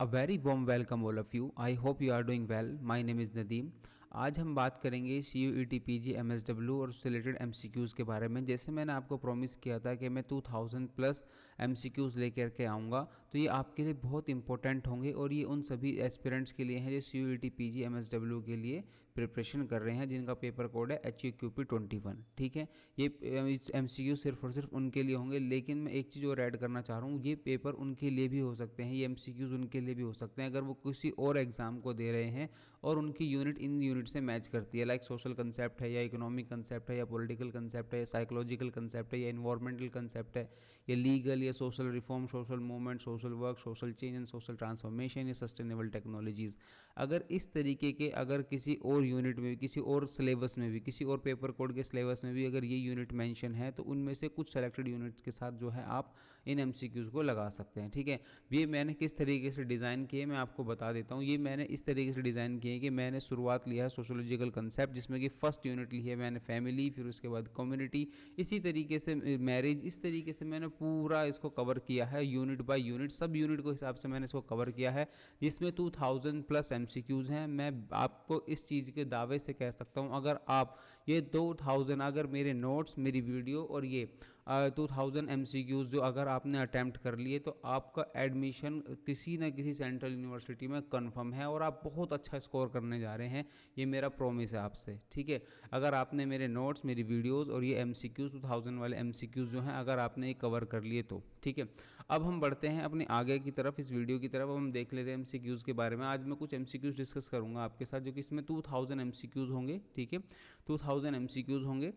A very warm welcome all of you. I hope you are doing well. My name is Nadeem. आज हम बात करेंगे C U E T P G M S W और उससे related M C Qs के बारे में। जैसे मैंने आपको प्रॉमिस किया था कि मैं 2000 प्लस एम सी क्यूज़ लेकर के आऊँगा, तो ये आपके लिए बहुत इंपॉर्टेंट होंगे और ये उन सभी एस्पिरेंट्स के लिए हैं जो C U E T P G M S W के लिए प्रिपरेशन कर रहे हैं, जिनका पेपर कोड है एच यू क्यू पी 21। ठीक है, ये एम सी क्यू सिर्फ और सिर्फ उनके लिए होंगे। लेकिन मैं एक चीज़ और ऐड करना चाह रहा हूँ, ये पेपर उनके लिए भी हो सकते हैं, ये एम सी क्यूज़ उनके लिए भी हो सकते हैं अगर वो किसी और एग्ज़ाम को दे रहे हैं और उनकी यूनिट इन यूनिट से मैच करती है। लाइक सोशल कंसेप्ट है या इकोनॉमिक कंसेप्ट है या पॉलिटिकल कंसेप्ट है या साइकोलॉजिकल कंसेप्ट है या इन्वायरमेंटल कंसेप्ट है या लीगल या social reform, social movement, social work, social change and social transformation या सस्टेनेबल टेक्नोलॉजीज़, अगर इस तरीके के अगर किसी और यूनिट में भी, किसी और सिलेबस में भी, किसी और पेपर कोड के सिलेबस में भी अगर ये यूनिट मेंशन है, तो उनमें से कुछ सेलेक्टेड यूनिट्स के साथ जो है आप इन एमसीक्यूज़ को लगा सकते हैं। ठीक है, ये मैंने किस तरीके से डिज़ाइन किए मैं आपको बता देता हूँ। ये मैंने इस तरीके से डिज़ाइन किए कि मैंने शुरुआत लिया है सोशोलॉजिकल कंसेप्ट, जिसमें कि फर्स्ट यूनिट ली है मैंने फैमिली, फिर उसके बाद कम्युनिटी, इसी तरीके से मैरिज, इस तरीके से मैंने पूरा इसको कवर किया है यूनिट बाय यूनिट, सब यूनिट को हिसाब से मैंने इसको कवर किया है, जिसमें 2000 प्लस एमसीक्यूज़ हैं। मैं आपको इस चीज़ के दावे से कह सकता हूँ, अगर आप ये 2000 अगर मेरे नोट्स, मेरी वीडियो और ये 2000 एमसीक्यूज़ जो अगर आपने अटैम्प्ट कर लिए, तो आपका एडमिशन किसी न किसी सेंट्रल यूनिवर्सिटी में कंफर्म है और आप बहुत अच्छा स्कोर करने जा रहे हैं। ये मेरा प्रॉमिस है आपसे। ठीक है, अगर आपने मेरे नोट्स, मेरी वीडियोस और ये एमसीक्यूज़ 2000 वाले एमसीक्यूज़ जो हैं अगर आपने ये कवर कर लिए तो ठीक है। अब हम बढ़ते हैं अपने आगे की तरफ, इस वीडियो की तरफ। अब हम देख लेते हैं एमसीक्यूज़ के बारे में। आज मैं कुछ एमसीक्यूज़ डिस्कस करूँगा आपके साथ, जो कि इसमें 2000 एमसीक्यूज़ होंगे। ठीक है, 2000 एमसीक्यूज़ होंगे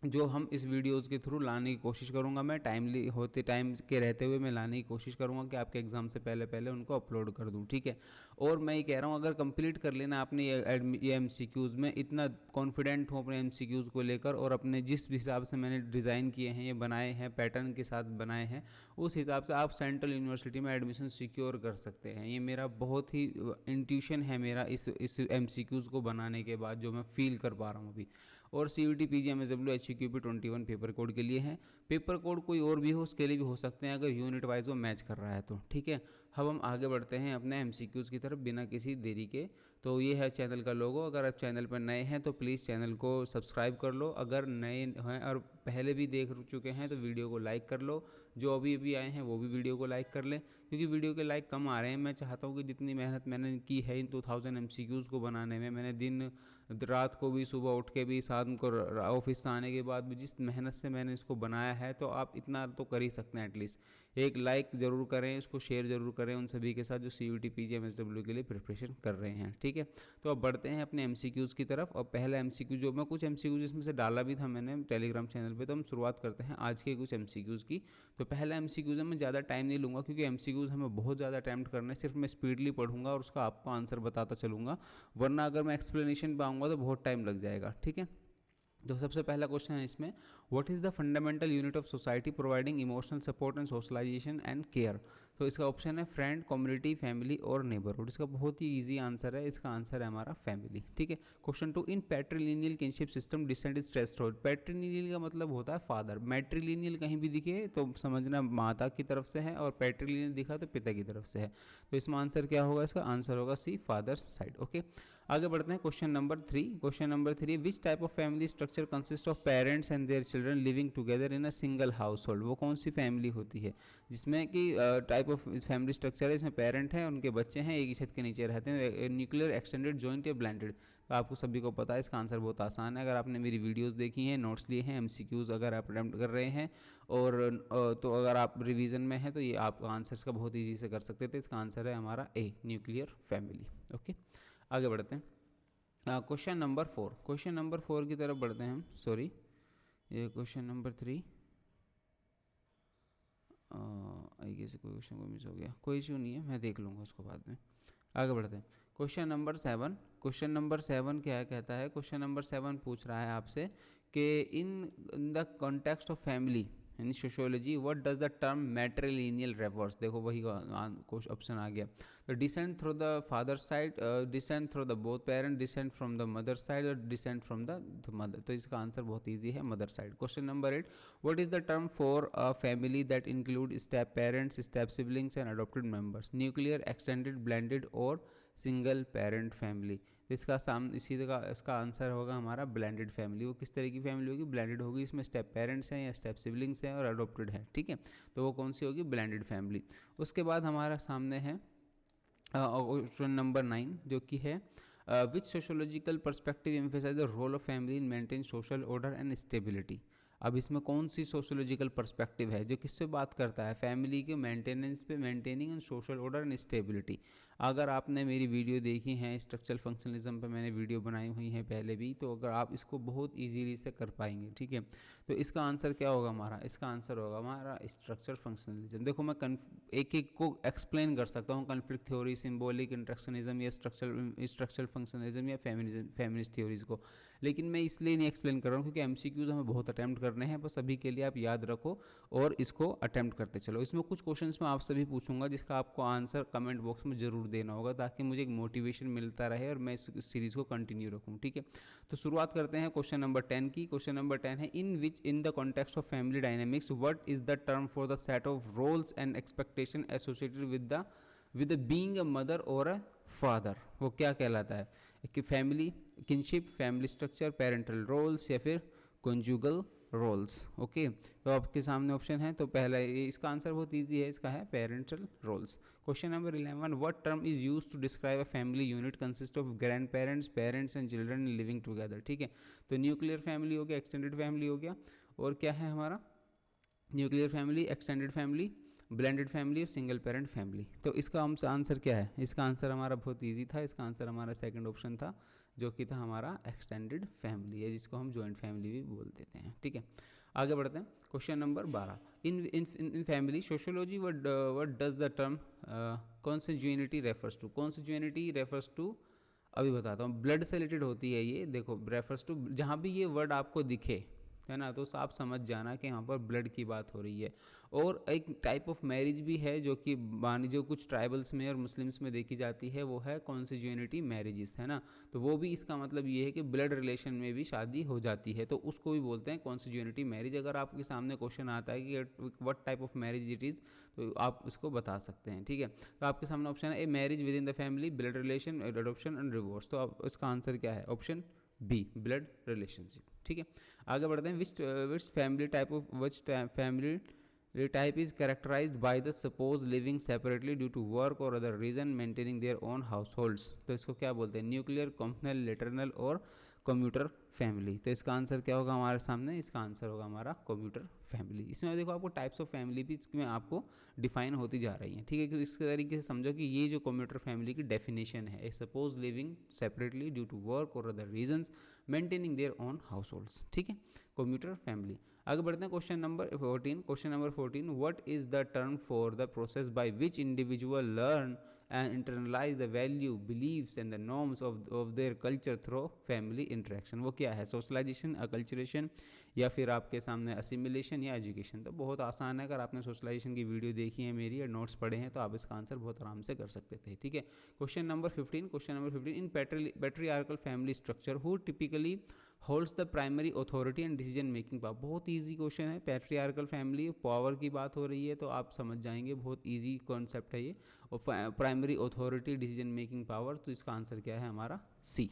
जो हम इस वीडियोज़ के थ्रू लाने की कोशिश करूंगा। मैं टाइमली होते टाइम के रहते हुए मैं लाने की कोशिश करूंगा कि आपके एग्ज़ाम से पहले पहले उनको अपलोड कर दूं। ठीक है, और मैं ये कह रहा हूं, अगर कंप्लीट कर लेना आपने ये एमसीक्यूज़ में, इतना कॉन्फिडेंट हूं अपने एमसीक्यूज़ को लेकर और अपने जिस हिसाब से मैंने डिज़ाइन किए हैं, ये बनाए हैं, पैटर्न के साथ बनाए हैं, उस हिसाब से आप सेंट्रल यूनिवर्सिटी में एडमिशन सिक्योर कर सकते हैं। ये मेरा बहुत ही इंट्यूशन है मेरा इस एमसीक्यूज़ को बनाने के बाद, जो मैं फील कर पा रहा हूँ अभी। और C U T P G M S W H Q P 21 paper code के लिए हैं। पेपर कोड कोई और भी हो, उसके लिए भी हो सकते हैं अगर यूनिट वाइज वो मैच कर रहा है तो। ठीक है, अब हम आगे बढ़ते हैं अपने एमसीक्यूज़ की तरफ बिना किसी देरी के। तो ये है चैनल का लोगो। अगर आप चैनल पर नए हैं तो प्लीज़ चैनल को सब्सक्राइब कर लो। अगर नए हैं और पहले भी देख चुके हैं तो वीडियो को लाइक कर लो। जो अभी अभी आए हैं वो भी वीडियो को लाइक कर लें, क्योंकि वीडियो के लाइक कम आ रहे हैं। मैं चाहता हूँ कि जितनी मेहनत मैंने की है इन 2000 एमसीक्यूज़ को बनाने में, मैंने दिन रात को भी, सुबह उठ के भी, शाम को ऑफिस से आने के बाद भी जिस मेहनत से मैंने इसको बनाया है, तो आप इतना तो कर ही सकते हैं। एटलीस्ट एक लाइक ज़रूर करें, इसको शेयर ज़रूर करें उन सभी के साथ जो C U T P G M S W के लिए प्रिपरेशन कर रहे हैं। ठीक है, तो अब बढ़ते हैं अपने एमसीक्यूज़ की तरफ। और पहला एमसीक्यू जो मैं कुछ एमसीक्यूज़ इसमें से डाला भी था मैंने टेलीग्राम चैनल पे, तो हम शुरुआत करते हैं आज के कुछ एमसीक्यूज़ की। तो पहला एमसीक्यूज़ है, मैं ज़्यादा टाइम नहीं लूँगा क्योंकि एमसीक्यूज़ हमें बहुत ज़्यादा अटैम्प्ट करना है। सिर्फ मैं स्पीडली पढ़ूंगा और उसका आपको आंसर बताता चलूँगा, वरना अगर मैं एक्सप्लेनेशन पे आऊँगा तो बहुत टाइम लग जाएगा। ठीक है, तो सबसे पहला क्वेश्चन है इसमें, what is the fundamental unit of society providing emotional support and socialisation and care. तो इसका ऑप्शन है फ्रेंड, कम्युनिटी, फैमिली और नेबरहुड। इसका बहुत ही इजी आंसर है, इसका आंसर है हमारा फैमिली। ठीक है, question 2, in patrilineal kinship system descent is traced. Patrilineal का मतलब होता है फादर। मैट्रिलिनियल कहीं भी दिखे तो समझना माता की तरफ से है, और पैट्रिलिनियल दिखा तो पिता की तरफ से है। तो इसमें आंसर क्या होगा? इसका आंसर होगा सी, फादर्स साइड। ओके, आगे बढ़ते हैं question number 3। Question number 3, which type of family structure consist of parents and their children living together in a single house hold. वो कौन सी फैमिली होती है जिसमें कि टाइप ऑफ फैमिली स्ट्रक्चर है, इसमें पेरेंट हैं, उनके बच्चे हैं, एक ही छत के नीचे रहते हैं, न्यूक्लियर, एक्सटेंडेड, जॉइंट या ब्लेंडेड। तो आपको सभी को पता है, इसका आंसर बहुत आसान है। अगर आपने मेरी वीडियोस देखी हैं, नोट्स लिए हैं, एमसीक्यूज अगर आप अटेम्प्ट कर रहे हैं और तो अगर आप रिवीजन में हैं तो ये आप आंसर इसका बहुत ईजी से कर सकते थे। इसका आंसर है हमारा ए, न्यूक्लियर फैमिली। ओके, आगे बढ़ते हैं क्वेश्चन नंबर 4। क्वेश्चन नंबर 4 की तरफ बढ़ते हैं हम। सॉरी, ये क्वेश्चन नंबर 3 आई गेस कोई क्वेश्चन को मिस हो गया, कोई इशू नहीं है, मैं देख लूँगा उसको बाद में। आगे बढ़ते हैं क्वेश्चन नंबर 7। क्वेश्चन नंबर 7 क्या कहता है? क्वेश्चन नंबर 7 पूछ रहा है आपसे कि in the context of family, in sociology what does the term matrilineal refers, देखो वही ऑप्शन आ गया। तो descent through the father side, descent through the both parent, descent from the mother side और डिसेंट फ्रॉम द मदर। तो इसका answer बहुत easy है, mother side. Question number 8, what is the term for a family that include step parents, step siblings and adopted members, nuclear, extended, blended और single parent family. तो इसका answer होगा हमारा blended family. वो किस तरह की फैमिली होगी? ब्लेंडेड होगी, इसमें स्टेप पेरेंट्स हैं या स्टेप सिबलिंग्स हैं और अडॉप्टेड है, ठीक है। तो वो कौन सी होगी? Blended family. उसके बाद हमारा सामने है क्वेश्चन नंबर 9 जो कि है which sociological perspective emphasise the role of family in maintain social order and stability. अब इसमें कौन सी सोशोलॉजिकल पर्सपेक्टिव है जो किस पे बात करता है? फैमिली के मेंटेनेंस पे, maintaining and social order and stability. अगर आपने मेरी वीडियो देखी है स्ट्रक्चरल फंक्शनलिज्म पे, मैंने वीडियो बनाई हुई है पहले भी, तो अगर आप इसको बहुत इजीली से कर पाएंगे, ठीक है। तो इसका आंसर क्या होगा हमारा? इसका आंसर होगा हमारा स्ट्रक्चरल फंक्शनलिज्म। देखो मैं एक एक को एक्सप्लेन कर सकता हूँ, कॉन्फ्लिक्ट थ्योरी, सिंबॉलिक इंट्रैक्शनिज्म या स्ट्रक्चरल फंक्शनलिज्म या फेमिनिस्ट थ्योरीज को, लेकिन मैं इसलिए नहीं एक्सप्लेन कर रहा हूँ क्योंकि एमसीक्यूज हमें बहुत अटैम्प्ट करने हैं, बस अभी के लिए आप याद रखो और इसको अटैम्प्ट करते चलो। इसमें कुछ क्वेश्चंस मैं आपसे भी पूछूंगा जिसका आपको आंसर कमेंट बॉक्स में जरूर देना होगा ताकि मुझे एक मोटिवेशन मिलता रहे और मैं इस सीरीज़ को कंटिन्यू रखूँ, ठीक है। तो शुरुआत करते हैं क्वेश्चन नंबर 10 की। क्वेश्चन नंबर 10 है in the context of family dynamics what is the term for the set of roles and expectation associated with being a mother और अ फादर। वो क्या कहलाता है? कि family kinship, family structure, parental roles या फिर conjugal roles. Okay, तो आपके सामने ऑप्शन है। तो पहला इसका आंसर बहुत इजी है, इसका है parental roles. Question number 11, what term is used to describe a family unit consist of grandparents, parents and children living together, ठीक है। तो न्यूक्लियर फैमिली हो गया, एक्सटेंडेड फैमिली हो गया, और क्या है हमारा? Nuclear family, extended family, blended family और सिंगल पेरेंट फैमिली। तो इसका आंसर क्या है? इसका आंसर हमारा बहुत इजी था, इसका आंसर हमारा सेकंड ऑप्शन था जो कि था हमारा एक्सटेंडेड फैमिली है, जिसको हम जॉइंट फैमिली भी बोल देते हैं, ठीक है। आगे बढ़ते हैं। Question number 12, in family sociology what does the term consanguinity refers to? Consanguinity refers to, अभी बताता हूँ, ब्लड से रिलेटेड होती है ये। देखो रेफर्स टू, जहाँ भी ये वर्ड आपको दिखे है ना, तो आप समझ जाना कि यहाँ पर ब्लड की बात हो रही है। और एक टाइप ऑफ मैरिज भी है जो कि जो कुछ ट्राइबल्स में और मुस्लिम्स में देखी जाती है, वो है कॉन्सिज्यूनिटी मैरिजेस, है ना। तो वो भी इसका मतलब ये है कि ब्लड रिलेशन में भी शादी हो जाती है, तो उसको भी बोलते हैं कॉन्सिज्यूनिटी मैरिज। अगर आपके सामने क्वेश्चन आता है कि what type of marriage it is, तो आप उसको बता सकते हैं, ठीक है। तो आपके सामने ऑप्शन है a marriage with in the family, blood relation, adoption and divorce. तो अब इसका आंसर क्या है? ऑप्शन बी, ब्लड रिलेशनशिप, ठीक है। आगे बढ़ते हैं। Which family type is characterised by the spouse living separately due to work और other reason maintaining their own households. तो इसको क्या बोलते हैं? न्यूक्लियर, कॉम्पनल, लेटरनल और कम्यूटर फैमिली। तो इसका आंसर क्या होगा हमारे सामने? इसका आंसर होगा हमारा कम्यूटर फैमिली। इसमें देखो आपको टाइप्स ऑफ फैमिली भी इसमें आपको डिफाइन होती जा रही है, ठीक है। कि इस तरीके से समझो कि ये जो कम्यूटर फैमिली की डेफिनेशन है, spouse living separately due to work और other reasons maintaining their own households, ठीक है, कम्यूटर फैमिली। आगे बढ़ते हैं। Question number 14, what is the term for the process by which individual learn and internalize the value, beliefs and the norms of their culture through family interaction? वो क्या है? Socialisation, acculturation, या फिर आपके सामने असिमिलेशन या एजुकेशन। तो बहुत आसान है, अगर आपने सोशलाइजेशन की वीडियो देखी है मेरी या नोट्स पढ़े हैं तो आप इसका आंसर बहुत आराम से कर सकते थे, ठीक है। Question number 15, in patriarchal family structure who typically holds the primary authority and decision making power. बहुत इजी क्वेश्चन है। पैट्रियार्कल फैमिली, पावर की बात हो रही है तो आप समझ जाएंगे, बहुत इजी कॉन्सेप्ट है ये। और primary authority, decision making power, तो इसका आंसर क्या है हमारा? सी,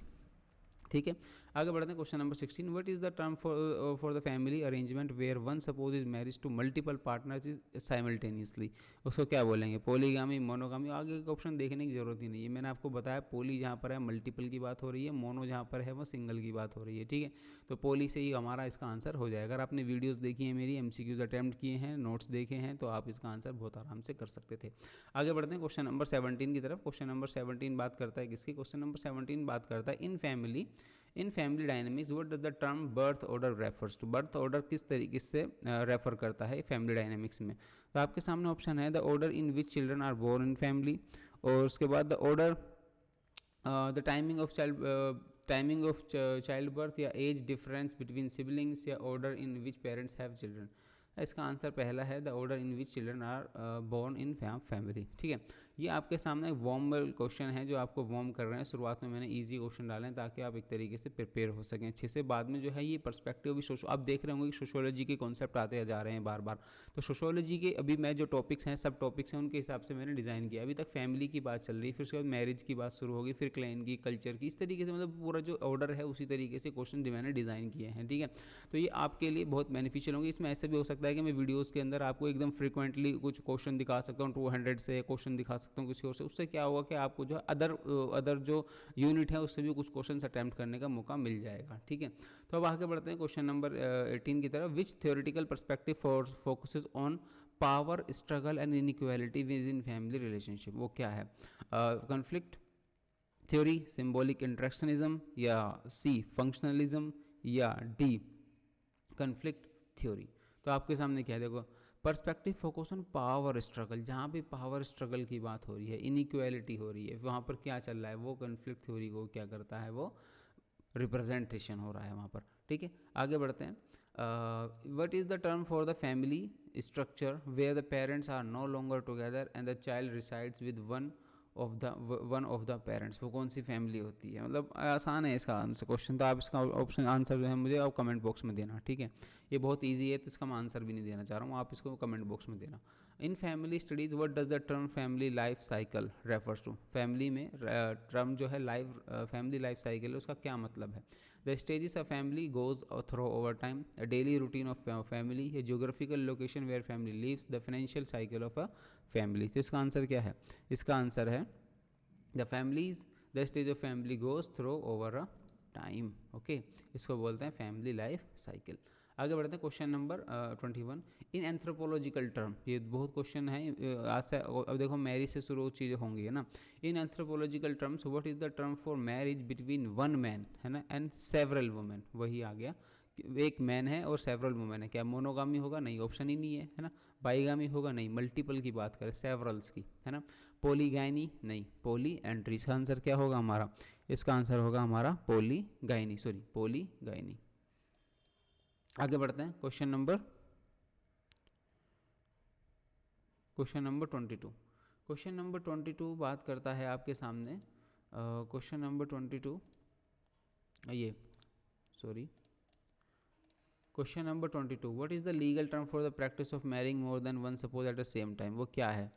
ठीक है। आगे बढ़ते हैं। Question number 16, what is the term for the family arrangement where one spouse is marriage to multiple partners is simultaneously? उसको क्या बोलेंगे? Polygamy, monogamy? आगे का ऑप्शन देखने की जरूरत ही नहीं है, मैंने आपको बताया पॉली जहाँ पर है मल्टीपल की बात हो रही है, मोनो जहाँ पर है वो सिंगल की बात हो रही है, ठीक है। तो पॉली से ही हमारा इसका आंसर हो जाएगा। अगर आपने वीडियोज़ देखी है मेरी, एमसीक्यूज अटैम्प्ट किए हैं, नोट्स देखे हैं, तो आप इसका आंसर बहुत आराम से कर सकते थे। आगे बढ़ते हैं क्वेश्चन नंबर 17 की तरफ। क्वेश्चन नंबर 17 बात करता है किसकी? क्वेश्चन नंबर 17 बात करता है in family dynamics what does the term birth order refers to? Birth order किस तरीके से रेफर करता है फैमिली डायनेमिक्स में? तो आपके सामने ऑप्शन है the order in which children are born in family, और उसके बाद the order, the timing of child birth, या एज डिफरेंस बिटवीन सिबलिंग्स, या order in which parents have children. इसका आंसर पहला है, the order in which children are born in family. ठीक है, ये आपके सामने वार्म क्वेश्चन है जो आपको वार्म कर रहे हैं। शुरुआत में मैंने इजी क्वेश्चन डाले हैं ताकि आप एक तरीके से प्रिपेयर हो सकें अच्छे से। बाद में जो है ये पर्सपेक्टिव भी आप देख रहे होंगे कि सोशियोलॉजी के कॉन्सेप्ट आते जा रहे हैं बार बार। तो सोशियोलॉजी के अभी मैं जो टॉपिक्स हैं, सब टॉपिक्स हैं, उनके हिसाब से मैंने डिज़ाइन किया। अभी तक फैमिली की बात चल रही है, फिर उसके बाद मैरिज की बात शुरू होगी, फिर क्लैन की, कल्चर की, इस तरीके से मतलब पूरा जो ऑर्डर है उसी तरीके से क्वेश्चन मैंने डिज़ाइन किए हैं। ठीक है, तो ये आपके लिए बहुत बेनिफिशियल होंगे। इसमें ऐसे भी हो सकता है कि मैं वीडियोज़ के अंदर आपको एकदम फ्रिक्वेंटली कुछ क्वेश्चन दिखा सकता हूँ, 200 से क्वेश्चन दिखा सकता हूँ किसी और से। उससे क्या होगा कि आपको जो अदर जो यूनिट है उससे भी कुछ क्वेश्चन अटैम्प्ट करने का मौका मिल जाएगा। ठीक है, तो अब आगे बढ़ते हैं क्वेश्चन नंबर 18 की तरफ। Which theoretical perspective focuses on power struggle and inequality within family relationship? वो क्या है? कॉन्फ्लिक्ट थ्योरी, सिंबॉलिक इंट्रैक्शनिज्म, या सी फंक्शनलिज्म, या डी कॉन्फ्लिक्ट थ्योरी? तो आपके सामने क्या है, देखो, perspective focus on power struggle, जहाँ भी पावर स्ट्रगल की बात हो रही है, इनइक्वालिटी हो रही है, वहाँ पर क्या चल रहा है, वो कॉन्फ्लिक्ट थ्योरी को क्या करता है, वो रिप्रेजेंटेशन हो रहा है वहाँ पर। ठीक है, आगे बढ़ते हैं। What is the term for the family structure where the parents are no longer together and the child resides with one of the parents? वो कौन सी फैमिली होती है? मतलब आसान है इसका आंसर क्वेश्चन, तो आप इसका ऑप्शन आंसर जो है मुझे आप कमेंट बॉक्स में देना। ठीक है, ये बहुत इजी है, तो इसका मैं आंसर भी नहीं देना चाह रहा हूँ, आप इसको कमेंट बॉक्स में देना। In family studies what does the term family life cycle refers to? Family में टर्म जो है फैमिली लाइफ साइकिल है, उसका क्या मतलब है? The stages of family goes through over time, a daily routine of family, a geographical location where family lives, the financial cycle of a family? तो इसका आंसर क्या है? इसका आंसर है the stage of family goes through over a time. Okay, इसको बोलते हैं family life cycle. आगे बढ़ते हैं question number 21। In anthropological term, ये बहुत क्वेश्चन है आज से। अब देखो मैरिज से शुरू चीज़ें होंगी है ना। In anthropological terms what is the term for marriage between one man, है ना, एंड सेवरल वुमेन? वही आ गया, एक मैन है और सेवरल वुमेन है। क्या मोनोगामी होगा? नहीं, ऑप्शन ही नहीं है ना। बाईगामी होगा? नहीं। मल्टीपल की बात करें, सेवरल्स की, है ना। पोलीगाइनी? नहीं। पोली एंट्री? इसका आंसर क्या होगा हमारा? इसका आंसर होगा हमारा पोलीगाइनी। आगे बढ़ते हैं क्वेश्चन नंबर 22। क्वेश्चन नंबर 22 बात करता है आपके सामने, question number 22 question number 22, what is the legal term for the practice of marrying more than one suppose at the same time? वो क्या है?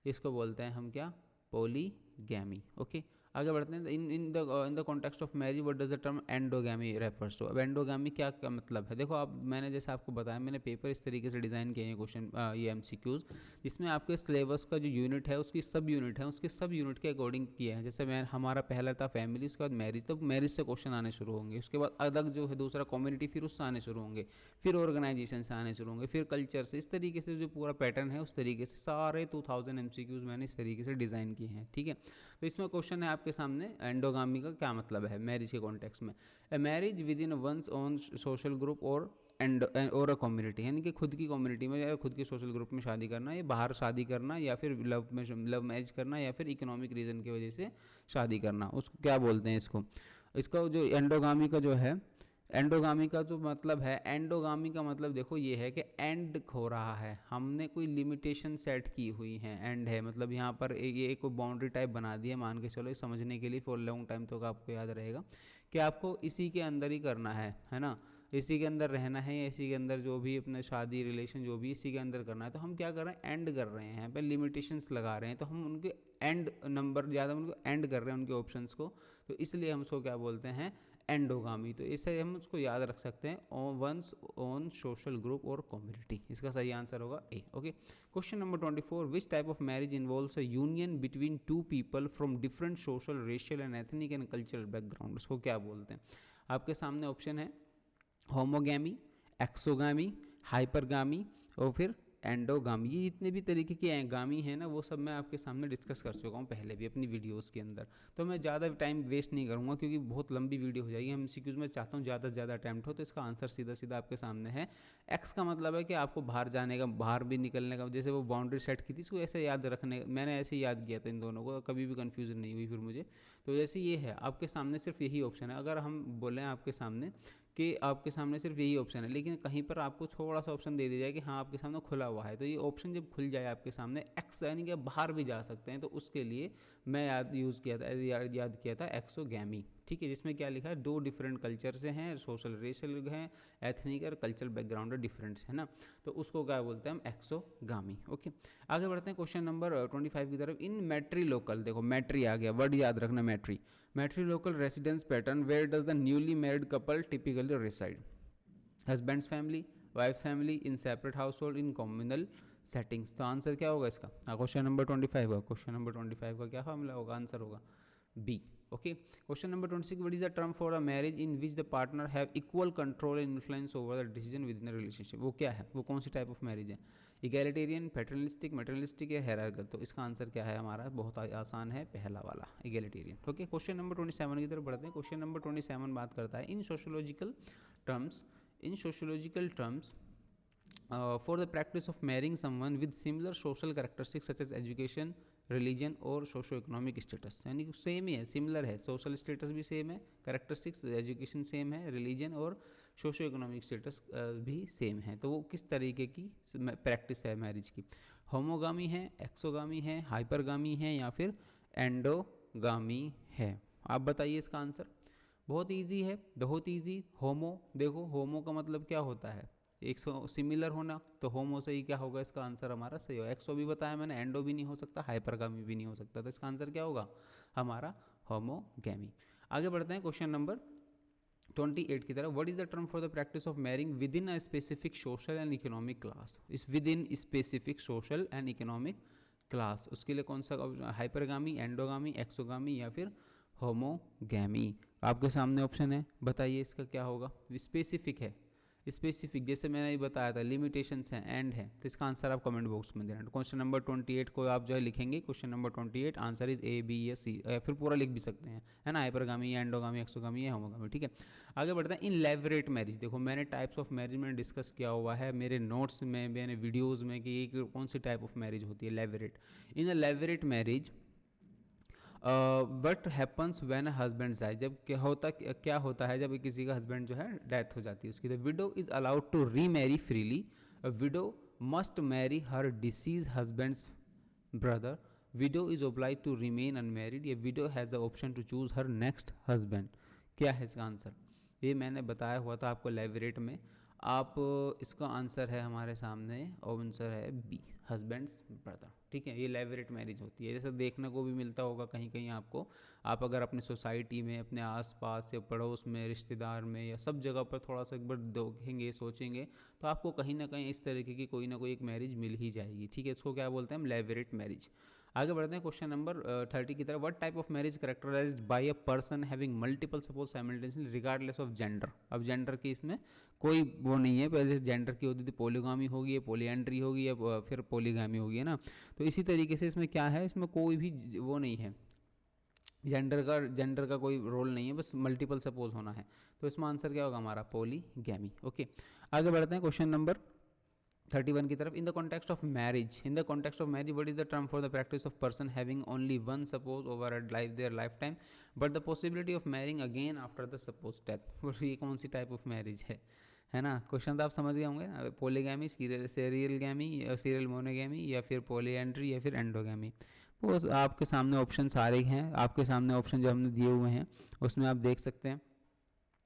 इसको बोलते हैं हम क्या? पोलीगैमी। ओके, आगे बढ़ते हैं। In the context of marriage what does the term endogamy refers to? अब एंडोगैमी क्या मतलब है? देखो, आप मैंने जैसे आपको बताया, मैंने पेपर इस तरीके से डिज़ाइन किए हैं क्वेश्चन, ये MCQs, जिसमें आपके सिलेबस का जो यूनिट है उसकी सब यूनिट है, उसके सब यूनिट के अकॉर्डिंग किया है। जैसे मैं हमारा पहला था फैमिली, उसके बाद मैरिज, तो मैरिज से क्वेश्चन आने शुरू होंगे। उसके बाद अलग जो है दूसरा कम्युनिटी, फिर उससे आने शुरू होंगे, फिर ऑर्गेनाइजेशन से आने शुरू होंगे, फिर कल्चर से। इस तरीके से जो पूरा पैटर्न है उस तरीके से सारे 2000 MCQs मैंने इस तरीके से डिज़ाइन किए हैं। ठीक है, तो इसमें क्वेश्चन है आपके सामने, एंडोगामी का क्या मतलब है मैरिज के कॉन्टेक्स्ट में? A marriage with in once own social group और अ कम्युनिटी, यानी कि खुद की कम्युनिटी में या खुद के सोशल ग्रुप में शादी करना, या बाहर शादी करना, या फिर लव मैरिज करना, या फिर इकोनॉमिक रीज़न की वजह से शादी करना, उसको क्या बोलते हैं? इसका जो एंडोगामी का जो है, एंडोगामी का जो मतलब है, एंडोगामी का मतलब देखो ये है कि एंड हो रहा है, हमने कोई लिमिटेशन सेट की हुई है, एंड है मतलब यहाँ पर ये एक बाउंड्री टाइप बना दी है, मान के चलो समझने के लिए फॉर लॉन्ग टाइम तो आपको याद रहेगा कि आपको इसी के अंदर ही करना है ना, इसी के अंदर रहना है, या इसी के अंदर जो भी अपने शादी रिलेशन जो भी इसी के अंदर करना है। तो हम क्या कर रहे हैं? एंड कर रहे हैं, यहाँ पे लिमिटेशंस लगा रहे हैं, तो हम उनके एंड नंबर ज़्यादा उनको एंड कर रहे हैं उनके ऑप्शंस को, तो इसलिए हम उसको क्या बोलते हैं? एंडोगामी। तो इससे हम उसको याद रख सकते हैं, वंस ओन सोशल ग्रुप और कम्युनिटी। इसका सही आंसर होगा A. Okay, question number 24, which type of marriage involves a union between two people from different social, racial and ethnic and cultural background? उसको क्या बोलते हैं? आपके सामने ऑप्शन है होमोगैमी, एक्सोगामी, हाइपरगामी और फिर एंडोगामी। ये जितने भी तरीके के गामी हैं ना, वो सब मैं आपके सामने डिस्कस कर चुका हूँ पहले भी अपनी वीडियोस के अंदर, तो मैं ज़्यादा टाइम वेस्ट नहीं करूँगा क्योंकि बहुत लंबी वीडियो हो जाएगी। हम MCQs में चाहता हूँ ज़्यादा से ज़्यादा अटैम्प्ट हो, तो इसका आंसर सीधा सीधा आपके सामने है। एक्स का मतलब है कि आपको बाहर जाने का, बाहर भी निकलने का, जैसे वो बाउंड्री सेट की थी इसको ऐसे याद रखने, मैंने ऐसे ही याद किया था इन दोनों को, कभी भी कन्फ्यूजन नहीं हुई फिर मुझे। तो जैसे ये है आपके सामने, सिर्फ यही ऑप्शन है। अगर हम बोलें आपके सामने कि आपके सामने सिर्फ यही ऑप्शन है, लेकिन कहीं पर आपको थोड़ा सा ऑप्शन दे दिया जाए कि हाँ आपके सामने खुला हुआ है, तो ये ऑप्शन जब खुल जाए आपके सामने एक्स यानी कि बाहर भी जा सकते हैं, तो उसके लिए मैं यूज़ किया था, याद किया था एक्सोगैमी। ठीक है, जिसमें क्या लिखा है, 2 डिफरेंट कल्चर से हैं, सोशल रेशल हैं, एथनिक और कल्चरल बैकग्राउंड डिफरेंट्स है ना, तो उसको क्या बोलते हैं हम, एक्सोगामी। ओके, आगे बढ़ते हैं क्वेश्चन नंबर 25 की तरफ। इन मैट्री लोकल, देखो मैट्री आ गया, वर्ड याद रखना matri. Matrilocal residence pattern, where does the newly married couple typically reside? Husband's family, wife's family, in separate household, in communal settings. तो आंसर क्या होगा इसका, क्वेश्चन नंबर 25 का, क्वेश्चन नंबर 25 का क्या फॉर्मूला होगा, आंसर होगा B. Okay, question number 26, what is the term for a marriage in which the partner have equal control and influence over the decision within the relationship? वो क्या है, वो कौन सी टाइप ऑफ मैरिज है? Egalitarian, paternalistic, maternalistic या hierarchical? तो इसका आंसर क्या है हमारा, बहुत आसान है, पहला वाला इगैलिटेरियन। ओके, क्वेश्चन नंबर 27 की तरफ बढ़ते हैं। क्वेश्चन नंबर 27 बात करता है in sociological terms, for the practice of marrying someone with similar social characteristics such as education, religion और सोशो इकोनॉमिक स्टेटस, यानी कि सेम ही है, सिमिलर है, सोशल स्टेटस भी सेम है, करेक्टरिस्टिक्स एजुकेशन सेम है, रिलीजन और सोशो इकोनॉमिक स्टेटस भी सेम है। तो वो किस तरीके की प्रैक्टिस है मैरिज की? होमोगामी है, एक्सोगामी है, हाइपरगामी है या फिर एंडोगामी है? आप बताइए इसका आंसर। बहुत ईजी है, बहुत ईजी। होमो, देखो होमो का मतलब क्या होता है, एक सिमिलर होना, तो होमो से ही क्या होगा, इसका आंसर हमारा सही होगा। एक्सो भी बताया मैंने, एंडो भी नहीं हो सकता, हाइपरगामी भी नहीं हो सकता, तो इसका आंसर क्या होगा हमारा होमोगैमी। आगे बढ़ते हैं क्वेश्चन नंबर 28 की तरफ। What is the term for the practice of marrying within a specific social and economic class? इस within specific social and economic class, उसके लिए कौन सा, हाइपरगामी, एंडोगामी, एक्सोगामी या फिर होमोगैमी? आपके सामने ऑप्शन है, बताइए इसका क्या होगा। स्पेसिफिक है, स्पेसिफिक जैसे मैंने ये बताया था, लिमिटेशंस हैं, एंड है, तो इसका आंसर आप कमेंट बॉक्स में देना। क्वेश्चन नंबर 28 को आप जो है लिखेंगे, question number 28 answer is A, B या सी, या फिर पूरा लिख भी सकते हैं, है ना, हाइपरगामी या एंडोगामी, एक्सोगामी या होमोगामी। ठीक है, आगे बढ़ते हैं। इन लेवरेट मैरिज, देखो मैंने टाइप्स ऑफ मैरिज में डिस्कस किया हुआ है मेरे नोट्स में, मैंने वीडियोज़ में, कि एक कौन सी टाइप ऑफ मैरिज होती है, levirate. In a levirate marriage what happens when husband die, जब क्या होता है जब किसी का हस्बैंड जो है डेथ हो जाती है उसकी। The widow is allowed to remarry freely, widow must marry her deceased husband's brother, widow is oblige to remain unmarried, या widow has the option to choose her next husband? क्या है इसका answer? ये मैंने बताया हुआ था आपको लेवरेट में। आप इसका आंसर है हमारे सामने, आंसर है बी, हस्बैंड्स ब्रदर। ठीक है, ये लेवरेट मैरिज होती है, जैसे देखने को भी मिलता होगा कहीं कहीं आपको। आप अगर अपनी सोसाइटी में, अपने आसपास या पड़ोस में, रिश्तेदार में, या सब जगह पर थोड़ा सा एक बार देखेंगे, सोचेंगे, तो आपको कहीं ना कहीं इस तरीके की कोई ना कोई एक मैरिज मिल ही जाएगी। ठीक है, इसको क्या बोलते हैं हम, लेवरेट मैरिज। आगे बढ़ते हैं क्वेश्चन नंबर 30 की तरफ। What type of marriage characterized by a person having multiple spouse simultaneously regardless of gender? अब जेंडर की इसमें कोई वो नहीं है, पहले जेंडर की होती थी, पोलीगामी होगी, या पोलीएंड्री होगी, या फिर पोलीगामी होगी, है ना। तो इसी तरीके से इसमें क्या है, इसमें कोई भी वो नहीं है, जेंडर का कोई रोल नहीं है, बस मल्टीपल सपोज होना है। तो इसमें आंसर क्या होगा हमारा, पोलीगैमी। ओके, आगे बढ़ते हैं क्वेश्चन नंबर 31 की तरफ। इन the context of marriage, what is the term for the practice of person having only one suppose over a life their life time but the possibility of marrying again after the suppose death? ये कौन सी type of marriage है ना। Question तो आप समझ गए होंगे, पोलीगैमी, सीरियल गैमी, सीरियल मोनोगैमी, या फिर पोलीएंड्री, या फिर एंडोगैमी। वो आपके सामने ऑप्शन सारे हैं, आपके सामने ऑप्शन जो हमने दिए हुए हैं उसमें आप देख सकते हैं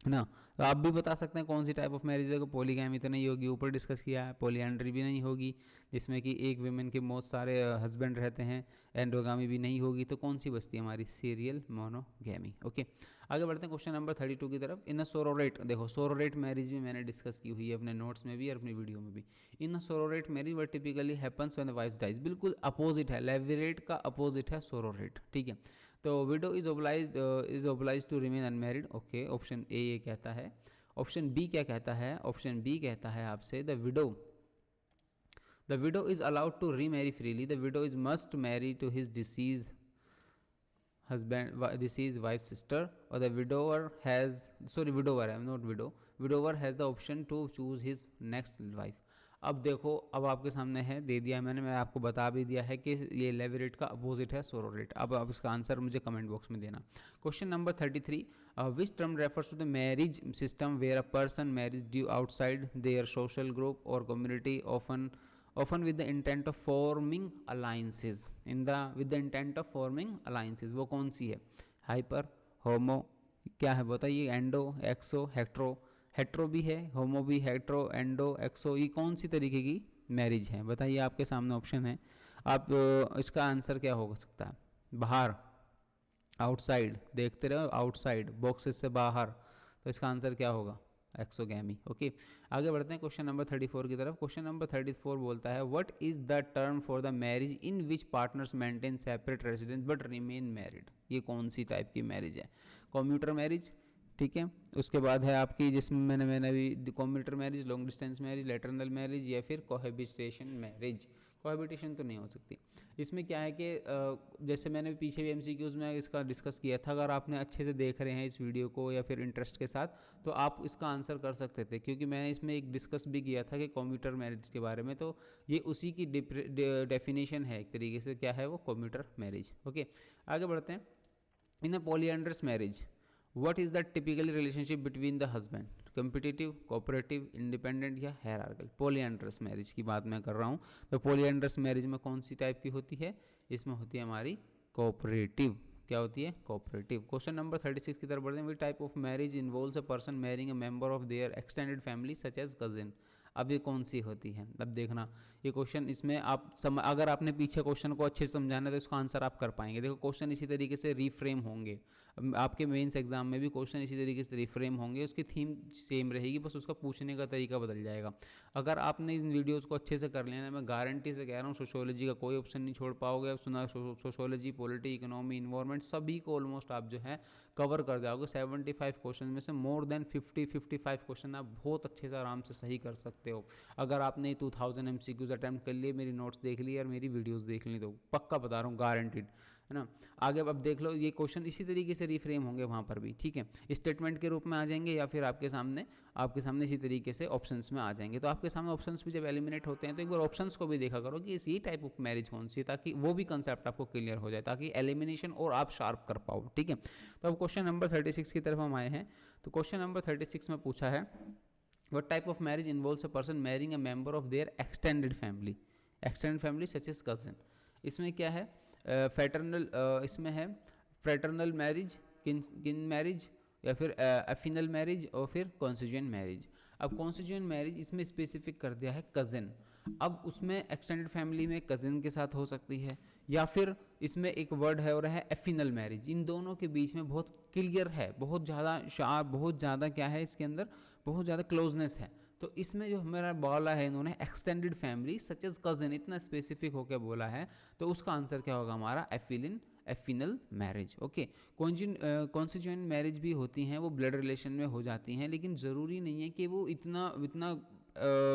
ना। तो आप भी बता सकते हैं कौन सी टाइप ऑफ मैरिज है। पोलीगैमी तो नहीं होगी, ऊपर डिस्कस किया है। पोलीएंड्री भी नहीं होगी, जिसमें कि एक विमेन के बहुत सारे हस्बैंड रहते हैं। एंडोगामी भी नहीं होगी, तो कौन सी बचती है हमारी, सीरियल मोनोगैमी। ओके, आगे बढ़ते हैं क्वेश्चन नंबर 32 की तरफ। इन अ सोरोरेट, देखो सोरोरेट मैरिज भी मैंने डिस्कस की हुई है अपने नोट्स में भी और अपनी वीडियो में भी। In a sororate marriage what typically happens when the wife dies, बिल्कुल अपोजिट है, लेवरेट का अपोजिट है सोरोरेट। ठीक है, तो widow is oblige to remain unmarried. Okay, option A ये कहता है। ऑप्शन बी क्या कहता है, ऑप्शन बी कहता है आपसे the widow is allowed to remarry freely, the widow is must marry to his deceased husband, deceased wife's sister, or the widower has, sorry, widower, I am not widow, widower has the option to choose his next wife. अब देखो, अब आपके सामने है, दे दिया मैंने, मैं आपको बता भी दिया है कि ये लेवरेट का अपोजिट है सोरोरेट। अब आप इसका आंसर मुझे कमेंट बॉक्स में देना। Question number 33, which term refers to the marriage system where a person marriage due outside their social group और community often with the intent of forming alliances with the intent of forming alliances। वो कौन सी है? Hyper, होमो, क्या है बताइए? Endo, एक्सो, hetero. Hetero भी है, होमो भी, हेट्रो, एंडो, एक्सो, ये कौन सी तरीके की मैरिज है? बताइए, आपके सामने ऑप्शन है। आप इसका आंसर क्या हो सकता है? बाहर, आउटसाइड, देखते रहो, आउटसाइड, बॉक्सेस से बाहर। तो इसका आंसर क्या होगा? एक्सोगैमी। ओके, आगे बढ़ते हैं क्वेश्चन नंबर 34 की तरफ। क्वेश्चन नंबर 34 बोलता है, what is the term for the marriage in which partners maintain separate residence but remain married? ये कौन सी टाइप की मैरिज है? कम्यूटर मैरिज, ठीक है। उसके बाद है आपकी, जिसमें मैंने अभी commuter marriage, long distance marriage, lateral marriage, या फिर कोहेबिटेशन मैरिज। कोहेबिटेशन तो नहीं हो सकती। इसमें क्या है कि जैसे मैंने पीछे भी एमसीक्यूज़ में इसका डिस्कस किया था, अगर आपने अच्छे से देख रहे हैं इस वीडियो को या फिर इंटरेस्ट के साथ, तो आप इसका आंसर कर सकते थे, क्योंकि मैंने इसमें एक डिस्कस भी किया था कि कम्यूटर मैरिज के बारे में। तो ये उसी की डेफिनेशन है एक तरीके से, क्या है वो? Computer marriage. ओके, आगे बढ़ते हैं। In a polyandrous marriage, what is the typical relationship between the husband? Competitive, cooperative, independent या हायरार्किकल? पॉलीएंड्रस मैरिज की बात मैं कर रहा हूँ। तो पॉलीएंड्रस मैरिज में कौन सी टाइप की होती है? इसमें होती है हमारी कोऑपरेटिव। क्या होती है? कोऑपरेटिव। क्वेश्चन नंबर 36 की तरफ बढ़ते हैं। Which type of marriage involves a person marrying a member of their extended family such as cousin? अब ये कौन सी होती है? अब देखना, ये क्वेश्चन, इसमें आप अगर आपने पीछे क्वेश्चन को अच्छे से समझाना है तो इसका आंसर आप कर पाएंगे। देखो, क्वेश्चन इसी तरीके से रिफ्रेम होंगे, आपके मेंस एग्जाम में भी क्वेश्चन इसी तरीके से रिफ्रेम होंगे, उसकी थीम सेम रहेगी, बस उसका पूछने का तरीका बदल जाएगा। अगर आपने इन वीडियोज़ को अच्छे से कर लेना, मैं गारंटी से कह रहा हूँ, सोशोलॉजी का कोई ऑप्शन नहीं छोड़ पाओगे। अब सुना, सोशोलॉजी, पॉलिटी, इकोनॉमी, इन्वायरमेंट, सभी को ऑलमोस्ट आप जो है कवर कर जाओगे। 75 क्वेश्चन में से मोर देन 55 क्वेश्चन आप बहुत अच्छे से आराम से सही कर सकते हो। अगर आपने 2000 MCQs अटैम्प्ट कर लिए, मेरी नोट्स देख ली और मेरी वीडियोस देख ली, तो पक्का बता रहा हूँ, गारंटीड, है ना। आगे अब देख लो, ये क्वेश्चन इसी तरीके से रिफ्रेम होंगे वहाँ पर भी, ठीक है। स्टेटमेंट के रूप में आ जाएंगे या फिर आपके सामने इसी तरीके से ऑप्शंस में आ जाएंगे। तो आपके सामने ऑप्शंस भी जब एलिमिनेट होते हैं तो एक बार ऑप्शंस को भी देखा करो कि ये टाइप ऑफ मैरिज कौन सी है, ताकि वो भी कंसेप्ट आपको क्लियर हो जाए, ताकि एलिमिनेशन और आप शार्प कर पाओ, ठीक है। तो अब क्वेश्चन नंबर 36 की तरफ हम आए हैं। तो क्वेश्चन नंबर 36 में पूछा है, what type of marriage involves a person marrying a member of their extended family such as cousin? इसमें क्या है? फैटर्नल, इसमें है फ्रेटर्नल मैरिज, किन मैरिज, या फिर एफिनल मैरिज, और फिर कॉन्सिजुएंट मैरिज। अब कॉन्सिजुएंट मैरिज इसमें स्पेसिफिक कर दिया है कज़न। अब उसमें एक्सटेंडेड फैमिली में कज़न के साथ हो सकती है, या फिर इसमें एक वर्ड है और है एफिनल मैरिज। इन दोनों के बीच में बहुत क्लियर है, बहुत ज़्यादा शार्प, बहुत ज़्यादा क्या है इसके अंदर, बहुत ज़्यादा क्लोजनेस है। तो इसमें जो हमारा बोला है इन्होंने extended family such as cousin, इतना स्पेसिफिक होकर बोला है, तो उसका आंसर क्या होगा हमारा? Affinal marriage. Okay, constituent marriage भी होती हैं, वो ब्लड रिलेशन में हो जाती हैं, लेकिन ज़रूरी नहीं है कि वो इतना इतना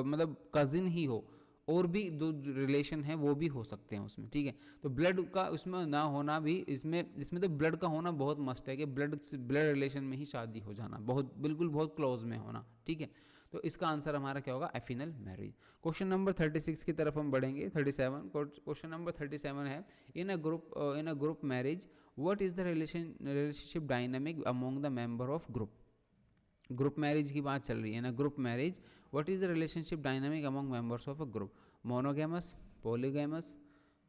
मतलब कज़िन ही हो, और भी दो रिलेशन है वो भी हो सकते हैं उसमें, ठीक है। तो ब्लड का उसमें ना होना भी, इसमें तो ब्लड का होना बहुत मस्ट है कि ब्लड रिलेशन में ही शादी हो जाना, बहुत बिल्कुल बहुत क्लोज में होना, ठीक है। तो इसका आंसर हमारा क्या होगा? एफिनल मैरिज। क्वेश्चन नंबर 36 की तरफ हम बढ़ेंगे। 37, क्वेश्चन नंबर 37 है, in a group marriage what is the relationship dynamic among the member of group marriage की बात चल रही है ना। Group marriage, what is the relationship dynamic among members of a group? Monogamous, polygamous,